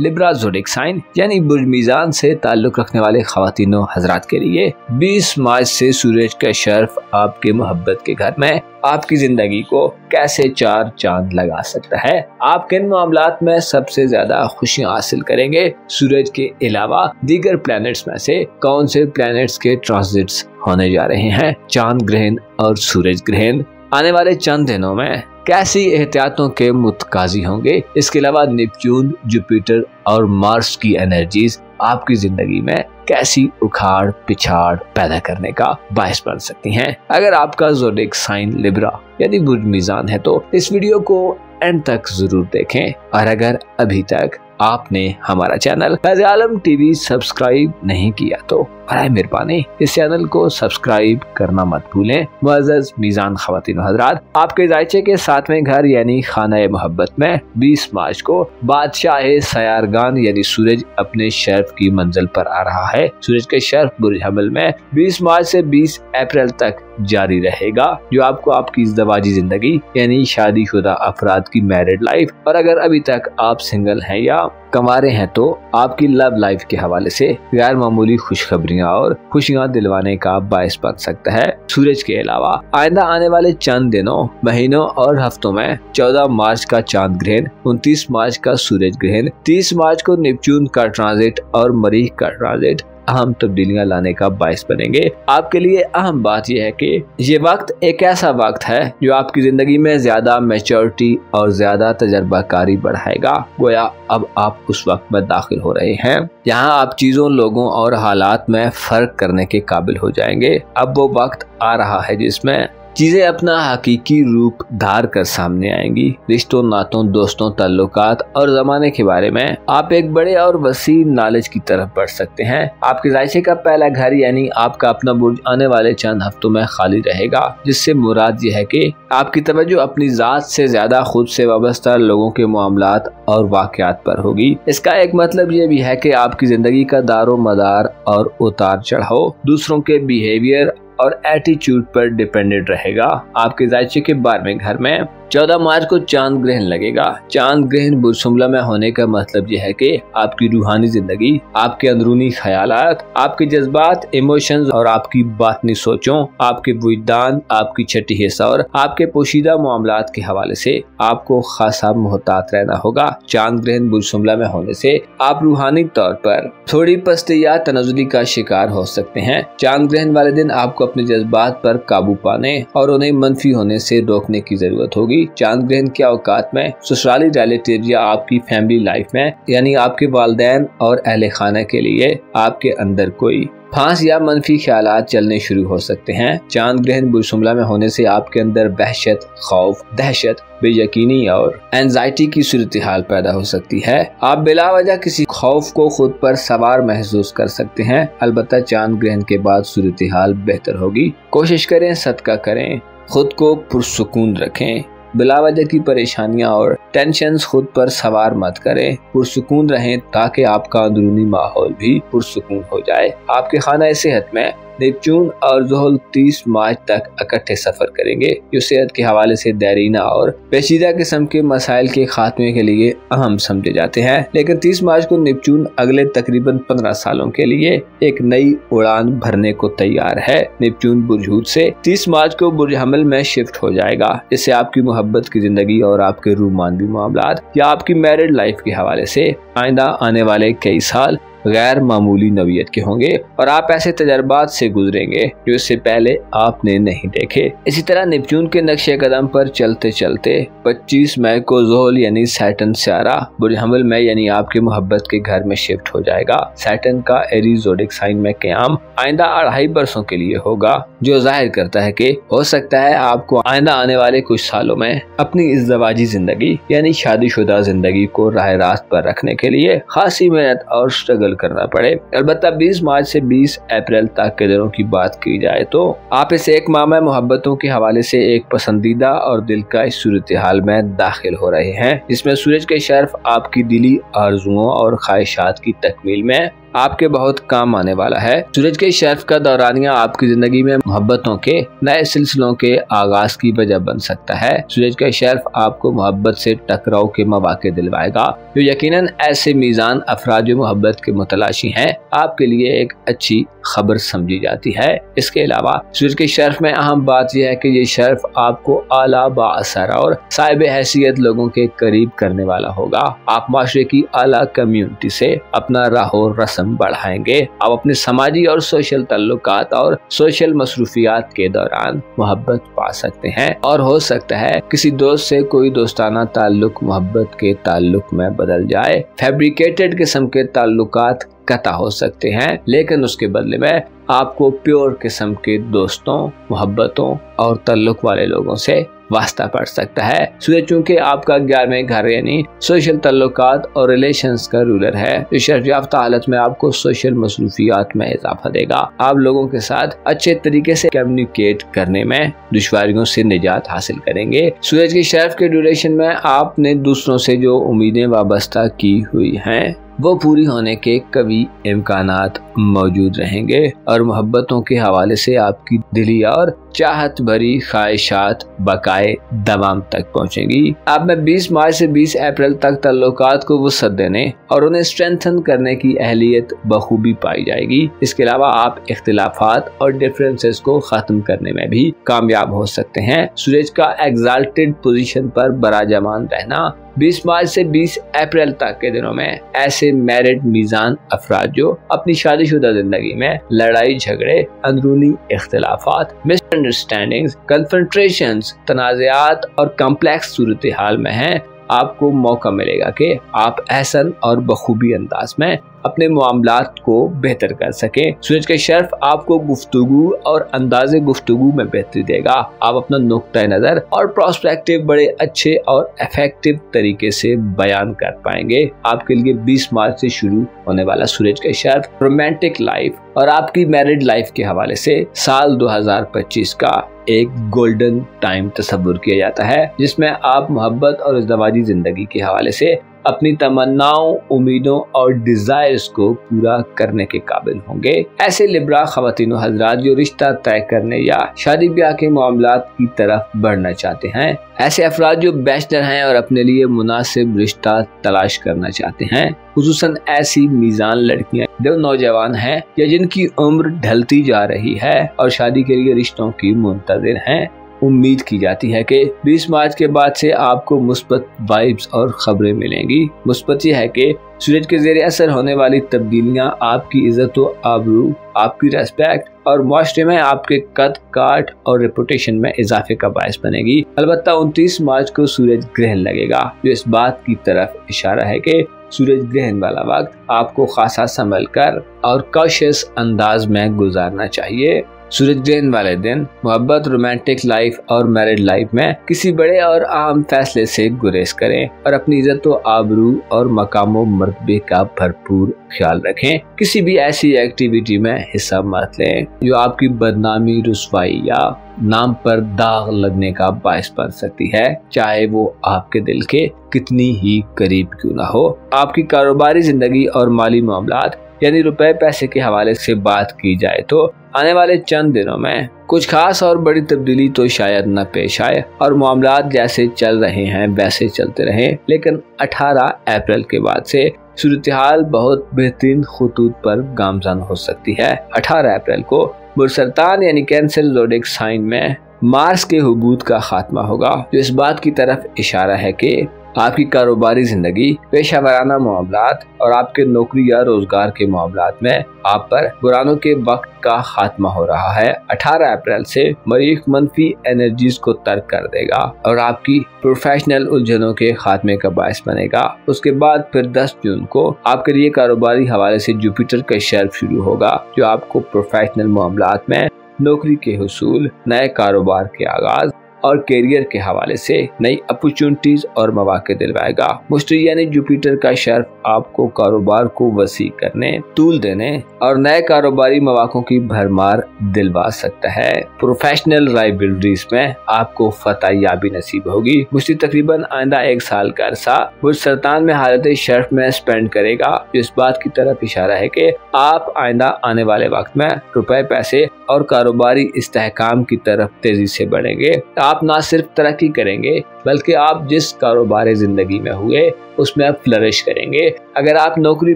लिब्रा ज़ोडिक साइन यानी बुर्ज मीज़ान से ताल्लुक रखने वाले ख़वातीनो हज़रात के लिए 20 मार्च से सूरज का शर्फ आपके मोहब्बत के घर में आपकी जिंदगी को कैसे 4 चांद लगा सकता है। आप किन मामलात में सबसे ज्यादा खुशियां हासिल करेंगे, सूरज के अलावा दीगर प्लैनेट्स में से कौन से प्लैनेट्स के ट्रांजिट्स होने जा रहे हैं, चांद ग्रहण और सूरज ग्रहण आने वाले चंद दिनों में कैसी एहतियातों के मुतकाजी होंगे। इसके अलावा नेपच्यून, जुपिटर और मार्स की एनर्जीज आपकी जिंदगी में कैसी उखाड़ पिछाड़ पैदा करने का बायस बन सकती हैं। अगर आपका ज़ोडिक साइन लिब्रा यानी बुर्ज मीज़ान है तो इस वीडियो को एंड तक जरूर देखें। और अगर अभी तक आपने हमारा चैनल फैज़ आलम टीवी सब्सक्राइब नहीं किया तो बराए मेहरबानी इस चैनल को सब्सक्राइब करना मत भूलें। मुअज़्ज़ज़ मीज़ान ख़वातीन हज़रात, आपके जायचे के 7वें घर यानी खाना मोहब्बत में 20 मार्च को बादशाह सयारगान यानी सूरज अपने शर्फ की मंजिल पर आ रहा है। सूरज के शर्फ बुर्ज हमल में 20 मार्च से 20 अप्रैल तक जारी रहेगा, जो आपको आपकी इज़्दवाजी जिंदगी यानी शादीशुदा अफराद की मैरिड लाइफ और अगर अभी तक आप सिंगल हैं या कंवारे हैं तो आपकी लव लाइफ के हवाले से गैर मामूली खुशखबरियां और खुशियां दिलवाने का बायस बन सकता है। सूरज के अलावा आइंदा आने वाले चंद दिनों, महीनों और हफ्तों में 14 मार्च का चांद ग्रहण, 29 मार्च का सूरज ग्रहण, 30 मार्च को नेपच्यून का ट्रांजिट और मरीख का ट्रांजिट अहम तब्दीलियां लाने का बायस बनेंगे। आपके लिए अहम बात यह है कि ये वक्त एक ऐसा वक्त है जो आपकी जिंदगी में ज्यादा मैच्योरिटी और ज्यादा तजर्बाकारी बढ़ाएगा। गोया अब आप उस वक्त में दाखिल हो रहे हैं यहाँ आप चीजों, लोगों और हालात में फर्क करने के काबिल हो जाएंगे। अब वो वक्त आ रहा है जिसमें चीजें अपना हकीकी रूप धार कर सामने आएंगी। रिश्तों, नातों, दोस्तों, ताल्लुकात और जमाने के बारे में आप एक बड़े और वसी नॉलेज की तरफ बढ़ सकते हैं। आपके जायचे का पहला घर यानी आपका अपना बुर्ज आने वाले चंद हफ्तों में खाली रहेगा, जिससे मुराद ये है कि आपकी तवज्जो अपनी जात से ज्यादा खुद से वाबस्ता लोगों के मामलात और वाकयात पर होगी। इसका एक मतलब ये भी है कि आपकी जिंदगी का दारो मदार और उतार चढ़ाव दूसरों के बिहेवियर और एटीट्यूड पर डिपेंडेंट रहेगा। आपके जायचे के 12वें घर में 14 मार्च को चांद ग्रहण लगेगा। चांद ग्रहण बुर्ज शुमला में होने का मतलब यह है कि आपकी रूहानी जिंदगी, आपके अंदरूनी ख्यालात, आपके जज्बात, इमोशंस और आपकी बातनी सोचों, आपके विजदान, आपकी छठी हिस्सा और आपके पोशीदा मामलात के हवाले से आपको खासा मोहतात रहना होगा। चांद ग्रहण बुर्ज शुमला में होने से आप रूहानी तौर पर थोड़ी पस्ती या तनज़ुली का शिकार हो सकते हैं। चांद ग्रहण वाले दिन आपको अपने जज्बात पर काबू पाने और उन्हें मनफी होने से रोकने की जरूरत होगी। चांद ग्रहण के औकात में ससुराली रिलेटिव या आपकी फैमिली लाइफ में यानी आपके वालिदैन और अहले खाना के लिए आपके अंदर कोई फांस या मनफी ख्यालात चलने शुरू हो सकते हैं। चांद ग्रहण बुर्ज शुमला में होने से आपके अंदर वहशत, खौफ, दहशत, बेयकीनी और एंजाइटी की सूरत हाल पैदा हो सकती है। आप बिलावजह किसी खौफ को खुद पर सवार महसूस कर सकते हैं। अलबत्ता चांद ग्रहण के बाद सूरत हाल बेहतर होगी। कोशिश करें, सदका करें, खुद को पुरसुकून रखें। बिलावजह की परेशानियां और टेंशन खुद पर सवार मत करें। पुरसुकून रहें ताकि आपका अंदरूनी माहौल भी पुरसुकून हो जाए। आपके खाना सेहत में नेपच्यून और ज़ुहल 30 मार्च तक इकट्ठे सफर करेंगे, जो सेहत के हवाले से देरीना और पेचीदा किस्म के मसाइल के खात्मे के लिए अहम समझे जाते हैं। लेकिन 30 मार्च को नेपच्यून अगले तकरीबन 15 सालों के लिए एक नई उड़ान भरने को तैयार है। नेपच्यून बुर्ज हूत से 30 मार्च को बुर्ज हमल में शिफ्ट हो जाएगा। इससे आपकी मोहब्बत की जिंदगी और आपके रूमानवी मामलात या आपकी मैरिड लाइफ के हवाले से आइंदा आने वाले कई साल गैर मामूली नौयत के होंगे और आप ऐसे तजर्बात से गुजरेंगे जो इससे पहले आपने नहीं देखे। इसी तरह नेपच्यून के नक्शे कदम पर चलते चलते 25 मई को ज़ुहल यानी सैटर्न सियारा बुर्ज हमल में यानी आपके मोहब्बत के घर में शिफ्ट हो जाएगा। सैटर्न का एरीज ज़ोडिक साइन में क़याम आइंदा 2.5 बरसों के लिए होगा, जो जाहिर करता है कि हो सकता है आपको आइंदा आने वाले कुछ सालों में अपनी इज़्दवाजी जिंदगी यानी शादीशुदा जिंदगी को राह रास्त पर रखने के लिए खासी मेहनत और स्ट्रगल करना पड़े। अलबत्ता 20 मार्च से 20 अप्रैल तक के दिनों की बात की जाए तो आप इस एक माह में मोहब्बतों के हवाले से एक पसंदीदा और दिलकश सूरत हाल में दाखिल हो रहे हैं, जिसमें सूरज के शर्फ आपकी दिली आरजुओं और ख्वाहिशात की तकमील में आपके बहुत काम आने वाला है। सूरज के शेल्फ का दौरानिया आपकी जिंदगी में मोहब्बतों के नए सिलसिलों के आगाज की वजह बन सकता है। सूरज का शेल्फ आपको मोहब्बत से टकराव के मौके दिलवाएगा, जो यकीनन ऐसे मीजान अफराद जो मोहब्बत के मुतलाशी हैं आपके लिए एक अच्छी खबर समझी जाती है। इसके अलावा सूरज के शेल्फ में अहम बात यह है कि ये शेल्फ आपको आला बाअसर और साहिब हैसियत लोगों के करीब करने वाला होगा। आप माशरे की आला कम्युनिटी से अपना राहो रस्म बढ़ाएंगे। आप अपने समाजी और सोशल ताल्लुकात और सोशल मसरूफियात के दौरान मोहब्बत पा सकते हैं, और हो सकता है किसी दोस्त से कोई दोस्ताना ताल्लुक मोहब्बत के ताल्लुक में बदल जाए। फैब्रिकेटेड किस्म के ताल्लुकात कता हो सकते हैं, लेकिन उसके बदले में आपको प्योर किस्म के दोस्तों, मोहब्बतों और ताल्लुक वाले लोगों से वास्ता पड़ सकता है। सूरज चूंकि आपका 11वें घर यानी सोशल ताल्लुकात और रिलेशंस का रूलर है, इस शर्फ याफ्ता हालत में आपको सोशल मसरूफियात में इजाफा देगा। आप लोगों के साथ अच्छे तरीके से कम्युनिकेट करने में दुश्वारियों से निजात हासिल करेंगे। सूरज की शर्फ के ड्यूरेशन में आपने दूसरों से जो उम्मीदें वाबस्ता की हुई हैं वो पूरी होने के कभी इम्कानात मौजूद रहेंगे, और मोहब्बतों के हवाले से आपकी दिली और चाहत भरी ख्वाहिशात बकाए दवाम तक पहुंचेंगी। आप में 20 मार्च से 20 अप्रैल तक ताल्लुकात को वसअत देने और उन्हें स्ट्रेंथन करने की अहलियत बखूबी पाई जाएगी। इसके अलावा आप इख्तिलाफात और डिफरेंसेस को खत्म करने में भी कामयाब हो सकते हैं। सूरज का एग्जाल्टेड पोजीशन पर बराजमान रहना 20 मार्च से 20 अप्रैल तक के दिनों में ऐसे मैरिड मीजान अफराद जो अपनी शादीशुदा जिंदगी में लड़ाई झगड़े, अंदरूनी इख्तिलाफात, मिसअंडरस्टैंडिंग्स, कन्फ्रंट्रेशंस, तनाज़ात और कम्प्लेक्स सूरत हाल में हैं, आपको मौका मिलेगा कि आप एहसन और बखूबी अंदाज में अपने मामलात को बेहतर कर सकें। सूरज का शर्फ आपको गुफ्तगू और अंदाज़े गुफ्तगू में बेहतरी देगा। आप अपना नुक्ता नज़र और प्रोस्पेक्टिव बड़े अच्छे और इफेक्टिव तरीके से बयान कर पाएंगे। आपके लिए 20 मार्च से शुरू होने वाला सूरज का शर्फ रोमांटिक लाइफ और आपकी मैरिड लाइफ के हवाले से साल 2025 का एक गोल्डन टाइम तस्वुर किया जाता है, जिसमें आप मोहब्बत और इज़्दवाजी जिंदगी के हवाले से अपनी तमन्नाओं, उम्मीदों और डिजायर्स को पूरा करने के काबिल होंगे। ऐसे लिब्रा ख़वातीन और हज़रात जो रिश्ता तय करने या शादी ब्याह के मामलात की तरफ बढ़ना चाहते हैं, ऐसे अफराद जो बैचलर हैं और अपने लिए मुनासिब रिश्ता तलाश करना चाहते हैं, खुसूसन ऐसी मीज़ान लड़कियां जो नौजवान हैं या जिनकी उम्र ढलती जा रही है और शादी के लिए रिश्तों की मुंतज़िर हैं। उम्मीद की जाती है कि 20 मार्च के बाद से आपको मुस्बत वाइब्स और खबरें मिलेंगी। मुस्बत यह है कि सूरज के ज़ेरे असर होने वाली तब्दीलियां आपकी इज्जत व आबरू, आपकी रेस्पेक्ट और माशरे में आपके कद काट और रेपुटेशन में इजाफे का बायस बनेगी। अलबत्ता 29 मार्च को सूरज ग्रहण लगेगा, जो इस बात की तरफ इशारा है कि सूरज ग्रहण वाला वक्त आपको खासा संभल कर और कॉशियस अंदाज में गुजारना चाहिए। सूरज ग्रहण वाले दिन मोहब्बत, रोमांटिक लाइफ और मैरिड लाइफ में किसी बड़े और अहम फैसले से गुरेज करें और अपनी इज्जत व आबरू और मकामो मर्तबे का भरपूर ख्याल रखें। किसी भी ऐसी एक्टिविटी में हिस्सा मत लें जो आपकी बदनामी, रुसवाई या नाम पर दाग लगने का बायस बन सकती है, चाहे वो आपके दिल के कितनी ही करीब क्यों ना हो। आपकी कारोबारी जिंदगी और माली मामलात यानी रुपए पैसे के हवाले से बात की जाए तो आने वाले चंद दिनों में कुछ खास और बड़ी तब्दीली तो शायद न पेश आए और मामलात जैसे चल रहे हैं वैसे चलते रहें, लेकिन 18 अप्रैल के बाद से सूरत-ए-हाल बहुत बेहतरीन खुतूत पर गामज़न हो सकती है। 18 अप्रैल को बुरसरतान यानी कैंसर ज़ोडिएक साइन में मार्स के हुबूत का खात्मा होगा, जो इस बात की तरफ इशारा है कि आपकी कारोबारी जिंदगी, पेशा वराना मामलात और आपके नौकरी या रोजगार के मामलात में आप पर बुरानों के वक्त का खात्मा हो रहा है। 18 अप्रैल से मरीख मनफी एनर्जीज को तर्क कर देगा और आपकी प्रोफेशनल उलझनों के खात्मे का बायस बनेगा। उसके बाद फिर 10 जून को आपके लिए कारोबारी हवाले से जुपिटर का शर्फ शुरू होगा, जो आपको प्रोफेशनल मामलात में नौकरी के हुसूल, नए कारोबार के आगाज और कैरियर के हवाले से नई अपॉर्चुनिटीज और मौके दिलवाएगा। मुश्तरी यानी जुपिटर का शर्फ आपको कारोबार को वसी करने, तूल देने और नए कारोबारी मौकों की भरमार दिलवा सकता है। प्रोफेशनल राइवलरीज में आपको फतह याबी नसीब होगी। मुश्तरी तकरीबन आइंदा 1 साल का अरसा बुर्ज सरतान में हालत शर्फ में स्पेंड करेगा, जो इस बात की तरफ इशारा है कि आप आइंदा आने वाले वक्त में रुपए, पैसे और कारोबारी इस्तेहकाम की तरफ तेजी से बढ़ेंगे। आप न सिर्फ तरक्की करेंगे बल्कि आप जिस कारोबारी जिंदगी में हुए उसमें आप फ्लरिश करेंगे। अगर आप नौकरी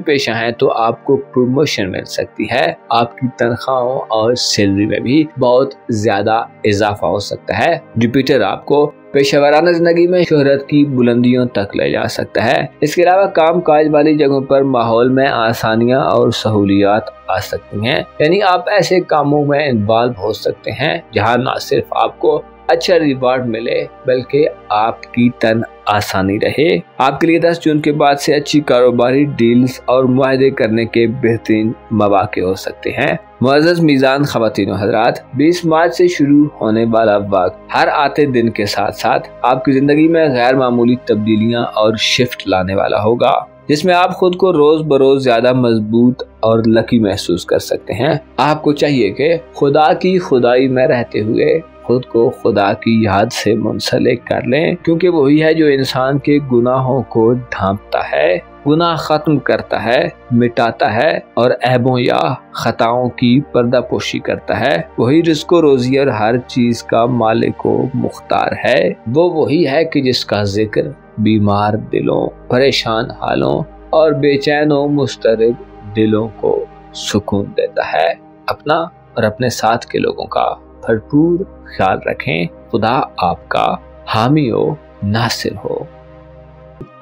पेशा हैं तो आपको प्रमोशन मिल सकती है। आपकी तनख्वाहों और सैलरी में भी बहुत ज्यादा इजाफा हो सकता है। जुपिटर आपको पेशेवराना जिंदगी में शोहरत की बुलंदियों तक ले जा सकता है। इसके अलावा काम काज वाली जगहों पर माहौल में आसानियां और सहूलियात आ सकती हैं, यानी आप ऐसे कामों में इन्वॉल्व हो सकते हैं जहां न सिर्फ आपको अच्छा रिवार्ड मिले बल्कि आपकी तन आसानी रहे। आपके लिए 10 जून के बाद से अच्छी कारोबारी डील्स और मुआहदे करने के बेहतरीन मौके हो सकते हैं। मुअज़्ज़ज़ मीज़ान ख़वातीन व हज़रात, 20 मार्च से शुरू होने वाला वक्त हर आते दिन के साथ साथ आपकी जिंदगी में गैर मामूली तब्दीलियां और शिफ्ट लाने वाला होगा, जिसमें आप खुद को रोज बरोज ज्यादा मजबूत और लकी महसूस कर सकते हैं। आपको चाहिए कि खुदा की खुदाई में रहते हुए खुद को खुदा की याद से मुंसलिक कर लें, क्योंकि वही है जो इंसान के गुनाहों को ढांपता है, गुनाह खत्म करता है, मिटाता है और ऐबों या खताओं की पर्दापोशी करता है। वही रिज़्क़ रोज़ी और हर चीज का मालिक व मुख्तार है। वो वही है कि जिसका जिक्र बीमार दिलों, परेशान हालों और बेचैन व मुस्तरिब दिलों को सुकून देता है। अपना और अपने साथ के लोगों का भरपूर ख्याल रखें। खुदा आपका हामी हो, नासिर हो।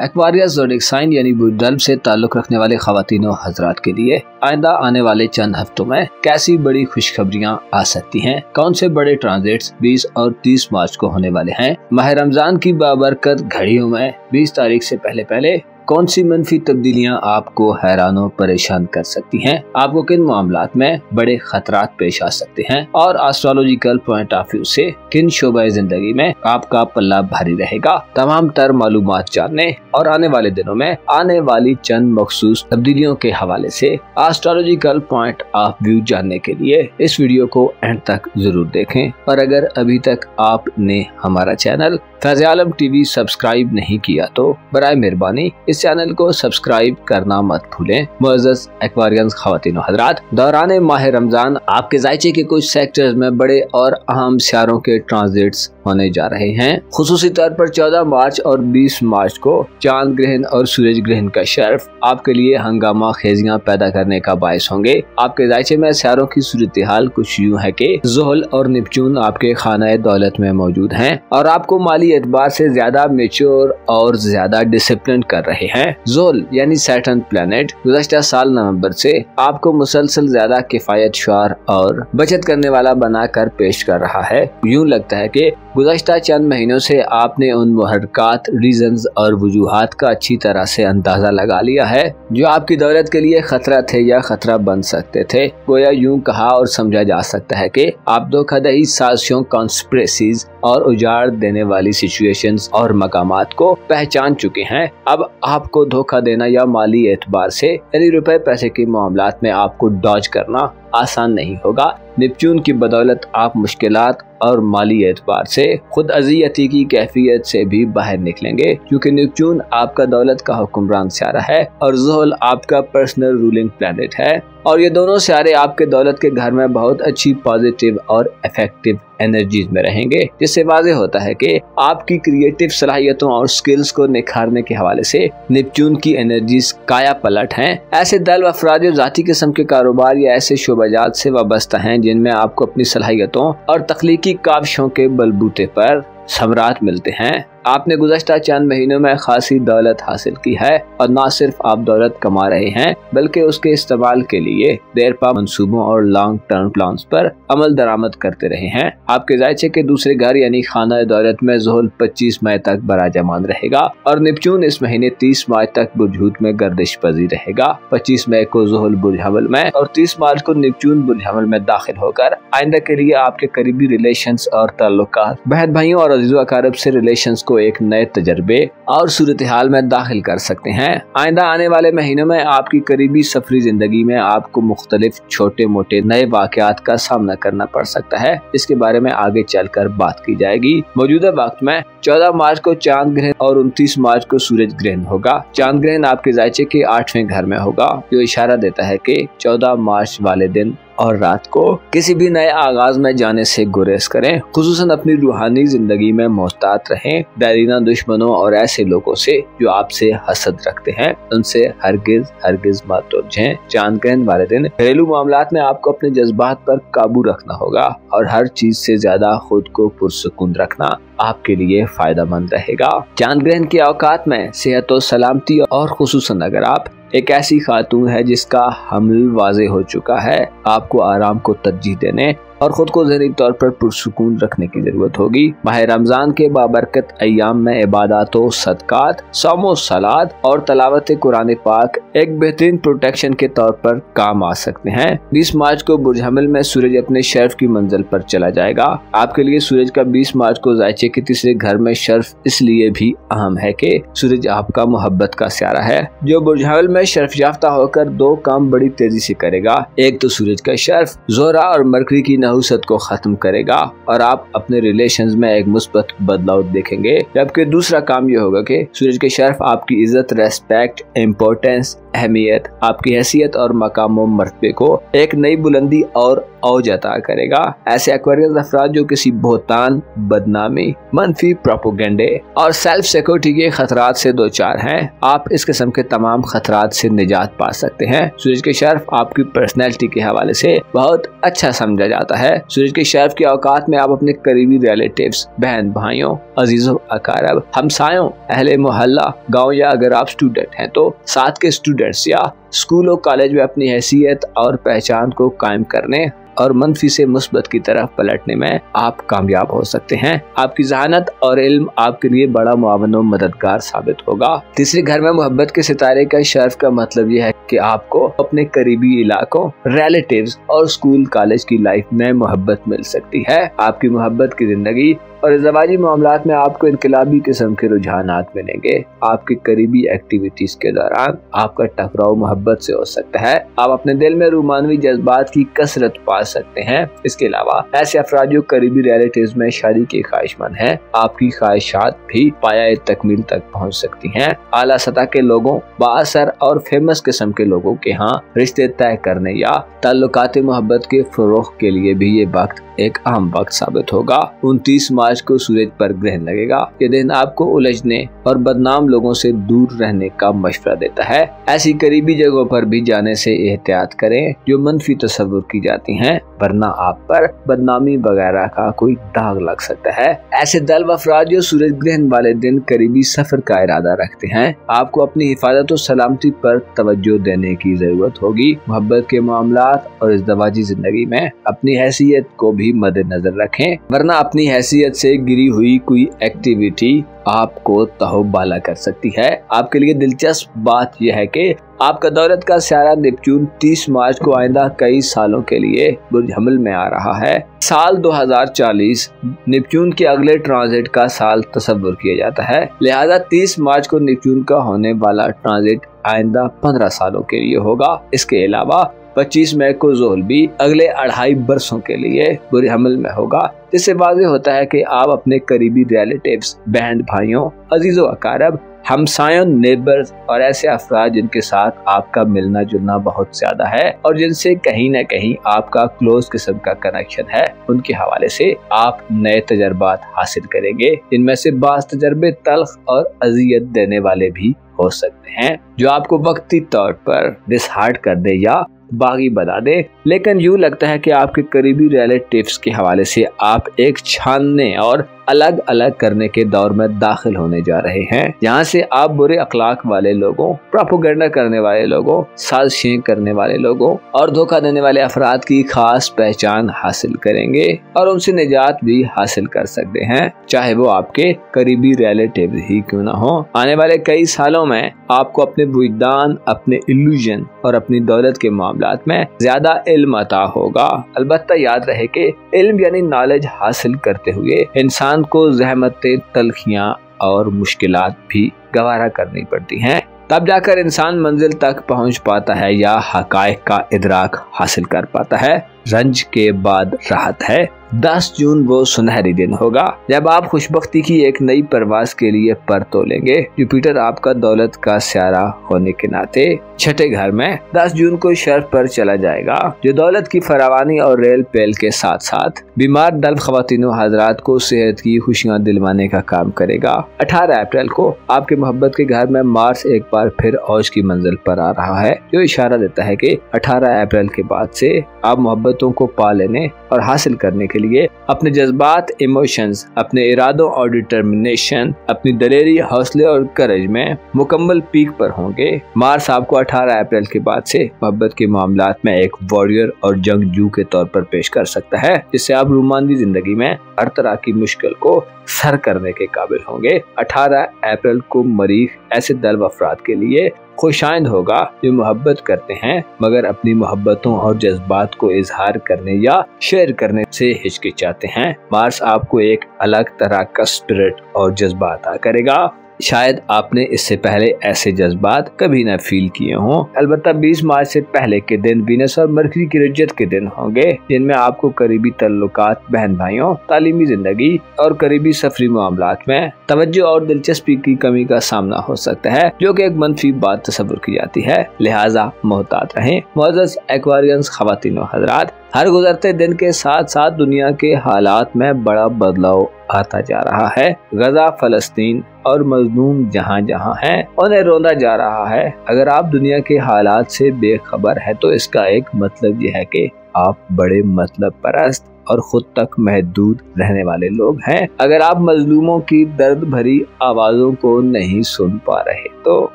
एक्वारियस ज़ोडिएक साइन यानी बुध से ताल्लुक़ रखने वाले ख़वातीन व हज़रात के लिए आइंदा आने वाले चंद हफ्तों में कैसी बड़ी खुशखबरियां आ सकती हैं। कौन से बड़े ट्रांजिट्स 20 और 30 मार्च को होने वाले हैं। माह रमजान की बाबरकत घड़ियों में 20 तारीख से पहले कौन सी मनफी तब्दीलियां आपको हैरान और परेशान कर सकती हैं। आपको किन मामलात में बड़े खतरात पेश आ सकते हैं और एस्ट्रोलॉजिकल पॉइंट ऑफ व्यू से किन शोबे जिंदगी में आपका पल्ला भारी रहेगा। तमाम तर मालूमात जानने और आने वाले दिनों में आने वाली चंद मखसूस तब्दीलियों के हवाले से एस्ट्रोलॉजिकल पॉइंट ऑफ व्यू जानने के लिए इस वीडियो को एंड तक जरूर देखें। और अगर अभी तक आपने हमारा चैनल फैज़ आलम टीवी सब्सक्राइब नहीं किया तो बराए मेहरबानी इस चैनल को सब्सक्राइब करना मत भूलें। मुअज़्ज़ज़ एक्वारियंस ख़वातीन व हज़रात, दौरान माह रमजान आपके ज़ायचे के कुछ सेक्टर्स में बड़े और अहम सियारों के ट्रांजिट्स होने जा रहे हैं। खुसूसी तौर पर 14 मार्च और 20 मार्च को चांद ग्रहण और सूरज ग्रहण का शर्फ आपके लिए हंगामा खेजियां पैदा करने का बायस होंगे। आपके ज़ायचे में सियारों की सूरत हाल कुछ यूं है कि ज़ुहल और नेपच्यून आपके खाना दौलत में मौजूद हैं और आपको माली एतबार से ज्यादा मेच्योर और ज्यादा डिसिप्लिन कर रहे हैं। ज़ुहल यानी सैटर्न प्लैनेट गुज़श्ता साल नवंबर से आपको मुसलसल ज्यादा किफायत शुआर और बचत करने वाला बनाकर पेश कर रहा है। यूं लगता है कि गुज़श्ता चंद महीनों से आपने उन मुहर्रकात, रीजंस और वजूहात का अच्छी तरह से अंदाजा लगा लिया है जो आपकी दौलत के लिए खतरा थे या खतरा बन सकते थे। गोया यूं कहा और समझा जा सकता है कि आप धोखाधड़ी, साजिशों, कॉन्स्पिरेसीज और उजाड़ देने वाली सिचुएशंस और मकामात को पहचान चुके हैं। अब आपको धोखा देना या माली एतबार से यानी रुपए पैसे के मामलात में आपको डॉज करना आसान नहीं होगा। नेपच्यून की बदौलत आप मुश्किलात और माली एतबार से खुद अज़ियती की कैफियत से भी बाहर निकलेंगे, क्योंकि नेपच्यून आपका दौलत का हुक्मरान सियारा है और ज़ुहल आपका पर्सनल रूलिंग प्लैनेट है और ये दोनों सियारे आपके दौलत के घर में बहुत अच्छी पॉजिटिव और इफेक्टिव एनर्जीज में रहेंगे, जिससे वाज़ेह होता है कि आपकी क्रिएटिव सलाहियतों और स्किल्स को निखारने के हवाले से नेपच्यून की एनर्जीज काया पलट हैं। ऐसे दल अफराद जो ज़ाती किस्म के कारोबार या ऐसे शोबाजात से वाबस्ता हैं जिनमें आपको अपनी सलाहियतों और तख्लीकी काविशों के बलबूते पर समरात मिलते हैं, आपने गुज़श्ता चंद महीनों में खासी दौलत हासिल की है और न सिर्फ आप दौलत कमा रहे हैं बल्कि उसके इस्तेमाल के लिए देरपा मंसूबों और लॉन्ग टर्म प्लान्स पर अमल दरामद करते रहे हैं। आपके जायचे के दूसरे घर यानी खाना दौलत में ज़ुहल 25 मई तक बराजमान रहेगा और नेपच्यून इस महीने 30 मार्च तक बुर्ज हूत में गर्दिश पजीर रहेगा। 25 मई को ज़ुहल बुर्ज हमल में और 30 मार्च को नेपच्यून बुर्ज हमल में दाखिल होकर आइंदा के लिए आपके करीबी रिलेशंस और ताल्लुकात, बहन भाइयों और अजीज़ो अकारिब से रिलेशंस को एक नए तजर्बे और सूरत हाल में दाखिल कर सकते हैं। आइंदा आने वाले महीनों में आपकी करीबी सफरी जिंदगी में आपको मुख्तलिफ छोटे मोटे नए वाक़यात का सामना करना पड़ सकता है। इसके बारे में आगे चलकर बात की जाएगी। मौजूदा वक्त में 14 मार्च को चांद ग्रहण और 29 मार्च को सूरज ग्रहण होगा। चांद ग्रहण आपके जायचे के 8वें घर में होगा, जो इशारा देता है कि 14 मार्च वाले दिन और रात को किसी भी नए आगाज में जाने से गुरेज करें। खुसूसन अपनी रूहानी जिंदगी में मोहतात रहें। दायरीना दुश्मनों और ऐसे लोगों से जो आपसे हसद रखते हैं उनसे हरगिज मत उलझें। चांद ग्रहण वाले दिन घरेलू मामलात में आपको अपने जज्बात पर काबू रखना होगा और हर चीज से ज्यादा खुद को पुरसुकून रखना आपके लिए फायदेमंद रहेगा। चांद ग्रहण के औकात में सेहत और सलामती और खुसूसन अगर आप एक ऐसी खातून है जिसका हमल वाजे हो चुका है, आपको आराम को तरजीह देने और खुद को ज़हनी तौर पर पुरसुकून रखने की जरूरत होगी। माह रमजान के बाबरकत अय्याम में इबादत व सदकात, सौम व सलात और तलावत कुरान पाक एक बेहतरीन प्रोटेक्शन के तौर पर काम आ सकते हैं। 20 मार्च को बुर्ज हमल में सूरज अपने शर्फ की मंजिल पर चला जाएगा। आपके लिए सूरज का 20 मार्च को जायचे के तीसरे घर में शर्फ इसलिए भी अहम है कि सूरज आपका मोहब्बत का स्यारा है, जो बुर्ज हमल में शर्फ याफ्ता होकर दो काम बड़ी तेजी से करेगा। एक तो सूरज का शर्फ ज़ोहरा और मरकरी की नहुसत को खत्म करेगा और आप अपने रिलेशंस में एक मुस्बत बदलाव देखेंगे, जबकि दूसरा काम यह होगा कि सूरज के शर्फ आपकी इज्जत, रेस्पेक्ट, इम्पोर्टेंस, अहमियत, आपकी हैसियत और मकाम व मर्तबे को एक नई बुलंदी और औज अता करेगा। ऐसे एक्वेरियस अफराद जो किसी बहुतान, बदनामी, मनफी प्रोपोगंडे और सेल्फ सिक्योरिटी के खतरात से दो चार हैं, आप इस किस्म के तमाम खतरात से निजात पा सकते हैं। सूरज के शर्फ आपकी पर्सनैलिटी के हवाले से बहुत अच्छा समझा जाता है। सूरज के शर्फ के औकात में आप अपने करीबी रिलेटिव्स, बहन भाइयों, अजीजों अकारब, हमसायों, अहले मोहल्ला, गाँव या अगर आप स्टूडेंट हैं तो साथ के स्टूडेंट्स या स्कूल और कॉलेज में अपनी हैसियत और पहचान को कायम करने और मनफी से मुस्बत की तरफ पलटने में आप कामयाब हो सकते हैं। आपकी ज़हानत और इल्म आपके लिए बड़ा मुआवन और मददगार साबित होगा। तीसरे घर में मोहब्बत के सितारे का शर्फ का मतलब यह है कि आपको अपने करीबी इलाकों, रिलेटिव्स और स्कूल कॉलेज की लाइफ में मोहब्बत मिल सकती है। आपकी मोहब्बत की जिंदगी और ज़वाजी मामलात में आपको इनकलाबी किस्म के रुझानात मिलेंगे। आपकी करीबी एक्टिविटीज के दौरान आपका टकराव मोहब्बत से हो सकता है। आप अपने दिल में रूमानवी जज्बात की कसरत पा सकते हैं। इसके अलावा ऐसे अफराद जो करीबी रिलेटिव्स में शादी के ख्वाहिशमंद हैं, आपकी ख्वाहिशात भी पाया तकमील तक पहुँच सकती हैं। आला सतह के लोगों, बाअसर और फेमस किस्म के लोगों के यहाँ रिश्ते तय करने या ताल्लुकात मोहब्बत के फरोग के लिए भी ये वक्त एक अहम वक्त साबित होगा। 29 मार्च को सूरज पर ग्रहण लगेगा। ये दिन आपको उलझने और बदनाम लोगों से दूर रहने का मशवरा देता है। ऐसी करीबी जगहों पर भी जाने से एहतियात करें जो मनफी तस्वुर की जाती हैं, वरना आप पर बदनामी वगैरह का कोई दाग लग सकता है। ऐसे दल व अफराद जो सूरज ग्रहण वाले दिन करीबी सफर का इरादा रखते हैं, आपको अपनी हिफाजत और सलामती पर तवज्जो देने की जरूरत होगी। मोहब्बत के मामलात और इज़्दवाजी जिंदगी में अपनी हैसियत को भी मद्देनजर रखें, वरना अपनी हैसियत से गिरी हुई कोई एक्टिविटी आपको तहोबाला कर सकती है। आपके लिए दिलचस्प बात यह है कि आपका दौलत का स्यारा नेपच्यून 30 मार्च को आइंदा कई सालों के लिए बुर्ज हमल में आ रहा है। साल 2040 नेपच्यून के अगले ट्रांजिट का साल तस्वुर किया जाता है, लिहाजा 30 मार्च को नेपच्यून का होने वाला ट्रांजिट आइंदा 15 सालों के लिए होगा। इसके अलावा 25 मई को ज़ुहल भी अगले 2.5 बरसों के लिए बुर्ज हमल में होगा, जिससे वाज़ेह होता है कि आप अपने करीबी रिलेटिव्स, बहन भाइयों, अजीजों अकारब, हमसायों, नेबर्स और ऐसे अफराद जिनके साथ आपका मिलना जुलना बहुत ज्यादा है और जिनसे कहीं न कहीं आपका क्लोज किस्म का कनेक्शन है, उनके हवाले से आप नए तजर्बात हासिल करेंगे। इनमें से बाज़ तजर्बे तल्ख और अजियत देने वाले भी हो सकते हैं, जो आपको वक्ती तौर पर डिसहार्ट कर दे या बागी बना दे। लेकिन यूँ लगता है कि आपके करीबी रिलेटिव्स के हवाले से आप एक छानने और अलग अलग करने के दौर में दाखिल होने जा रहे हैं, जहाँ से आप बुरे अखलाक वाले लोगों, प्रोपेगेंडा करने वाले लोगों, साजिशें करने वाले लोगों और धोखा देने वाले अफराद की खास पहचान हासिल करेंगे और उनसे निजात भी हासिल कर सकते हैं, चाहे वो आपके करीबी रिलेटिव ही क्यों ना हो। आने वाले कई सालों में आपको अपने बुनियाद, अपने इल्यूजन और अपनी दौलत के मामलात में ज्यादा इल्म अता होगा। अलबत्ता याद रहे कि इल्म यानी नॉलेज हासिल करते हुए इंसान को ज़हमतें, तलखियां और मुश्किलात भी गवारा करनी पड़ती हैं, तब जाकर इंसान मंजिल तक पहुंच पाता है या हकायक का इदराक हासिल कर पाता है। रंज के बाद राहत है। 10 जून वो सुनहरी दिन होगा जब आप खुशबख्ती की एक नई परवाज के लिए पर तोलेंगे। जुपिटर आपका दौलत का स्यारा होने के नाते छठे घर में 10 जून को शर्फ पर चला जाएगा, जो दौलत की फरावानी और रेल पेल के साथ साथ बीमार दल्ब ख्वातीनों हजरात को सेहत की खुशियां दिलवाने का काम करेगा। 18 अप्रैल को आपके मोहब्बत के घर में मार्स एक बार फिर औज की मंजिल पर आ रहा है, जो इशारा देता है कि 18 अप्रैल के बाद से आप मोहब्बतों को पा लेने और हासिल करने के लिए अपने जज्बात, इमोशंस, अपने इरादों और डिटर्मिनेशन, अपनी दलेरी, हौसले और करज में मुकम्मल पीक पर होंगे। मार्स आपको 18 अप्रैल के बाद से मोहब्बत के मामलात में एक वॉरियर और जंगजू के तौर पर पेश कर सकता है, जिससे आप रोमांवी जिंदगी में हर तरह की मुश्किल को सर करने के काबिल होंगे। 18 अप्रैल को मरीख ऐसे दल्ब अफराद के लिए खुशाइंद होगा जो मोहब्बत करते हैं मगर अपनी मोहब्बतों और जज्बात को इजहार करने या शेयर करने से हिचकिचाते हैं। मार्स आपको एक अलग तरह का स्पिरिट और जज्बा अता करेगा। शायद आपने इससे पहले ऐसे जज्बात कभी न फील किए हों। अलबत्ता 20 मार्च से पहले के दिन वीनस और मरकरी की रुज्जत के दिन होंगे, जिनमें आपको करीबी तल्लुकात, बहन भाइयों, तालीमी जिंदगी और करीबी सफरी मामलात में तवज्जो और दिलचस्पी की कमी का सामना हो सकता है, जो कि एक मनफी बात तस्वुर की जाती है। लिहाजा मोहतात रहें। मुअज़्ज़ज़ एक्वेरियंस ख्वातीनो हज़रात, हर गुजरते दिन के साथ साथ दुनिया के हालात में बड़ा बदलाव आता जा रहा है। गजा, फलस्तीन और मजलूम जहाँ जहाँ हैं, उन्हें रोंदा जा रहा है। अगर आप दुनिया के हालात से बेखबर है तो इसका एक मतलब यह है कि आप बड़े मतलब परस्त और खुद तक महदूद रहने वाले लोग हैं। अगर आप मजलूमों की दर्द भरी आवाजों को नहीं सुन पा रहे तो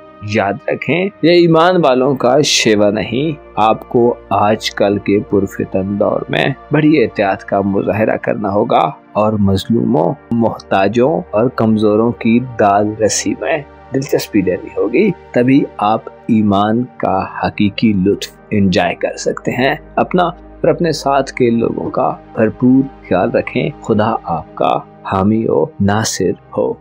याद रखें, ये ईमान वालों का शेवा नहीं। आपको आजकल के पुरफितन दौर में बड़ी एहतियात का मुजाहरा करना होगा और मजलूमों, मोहताजों और कमजोरों की दाद रसी में दिलचस्पी लेनी होगी। तभी आप ईमान का हकीकी लुत्फ एंजॉय कर सकते हैं। अपना और अपने साथ के लोगों का भरपूर ख्याल रखें। खुदा आपका हामी हो, नासिर हो।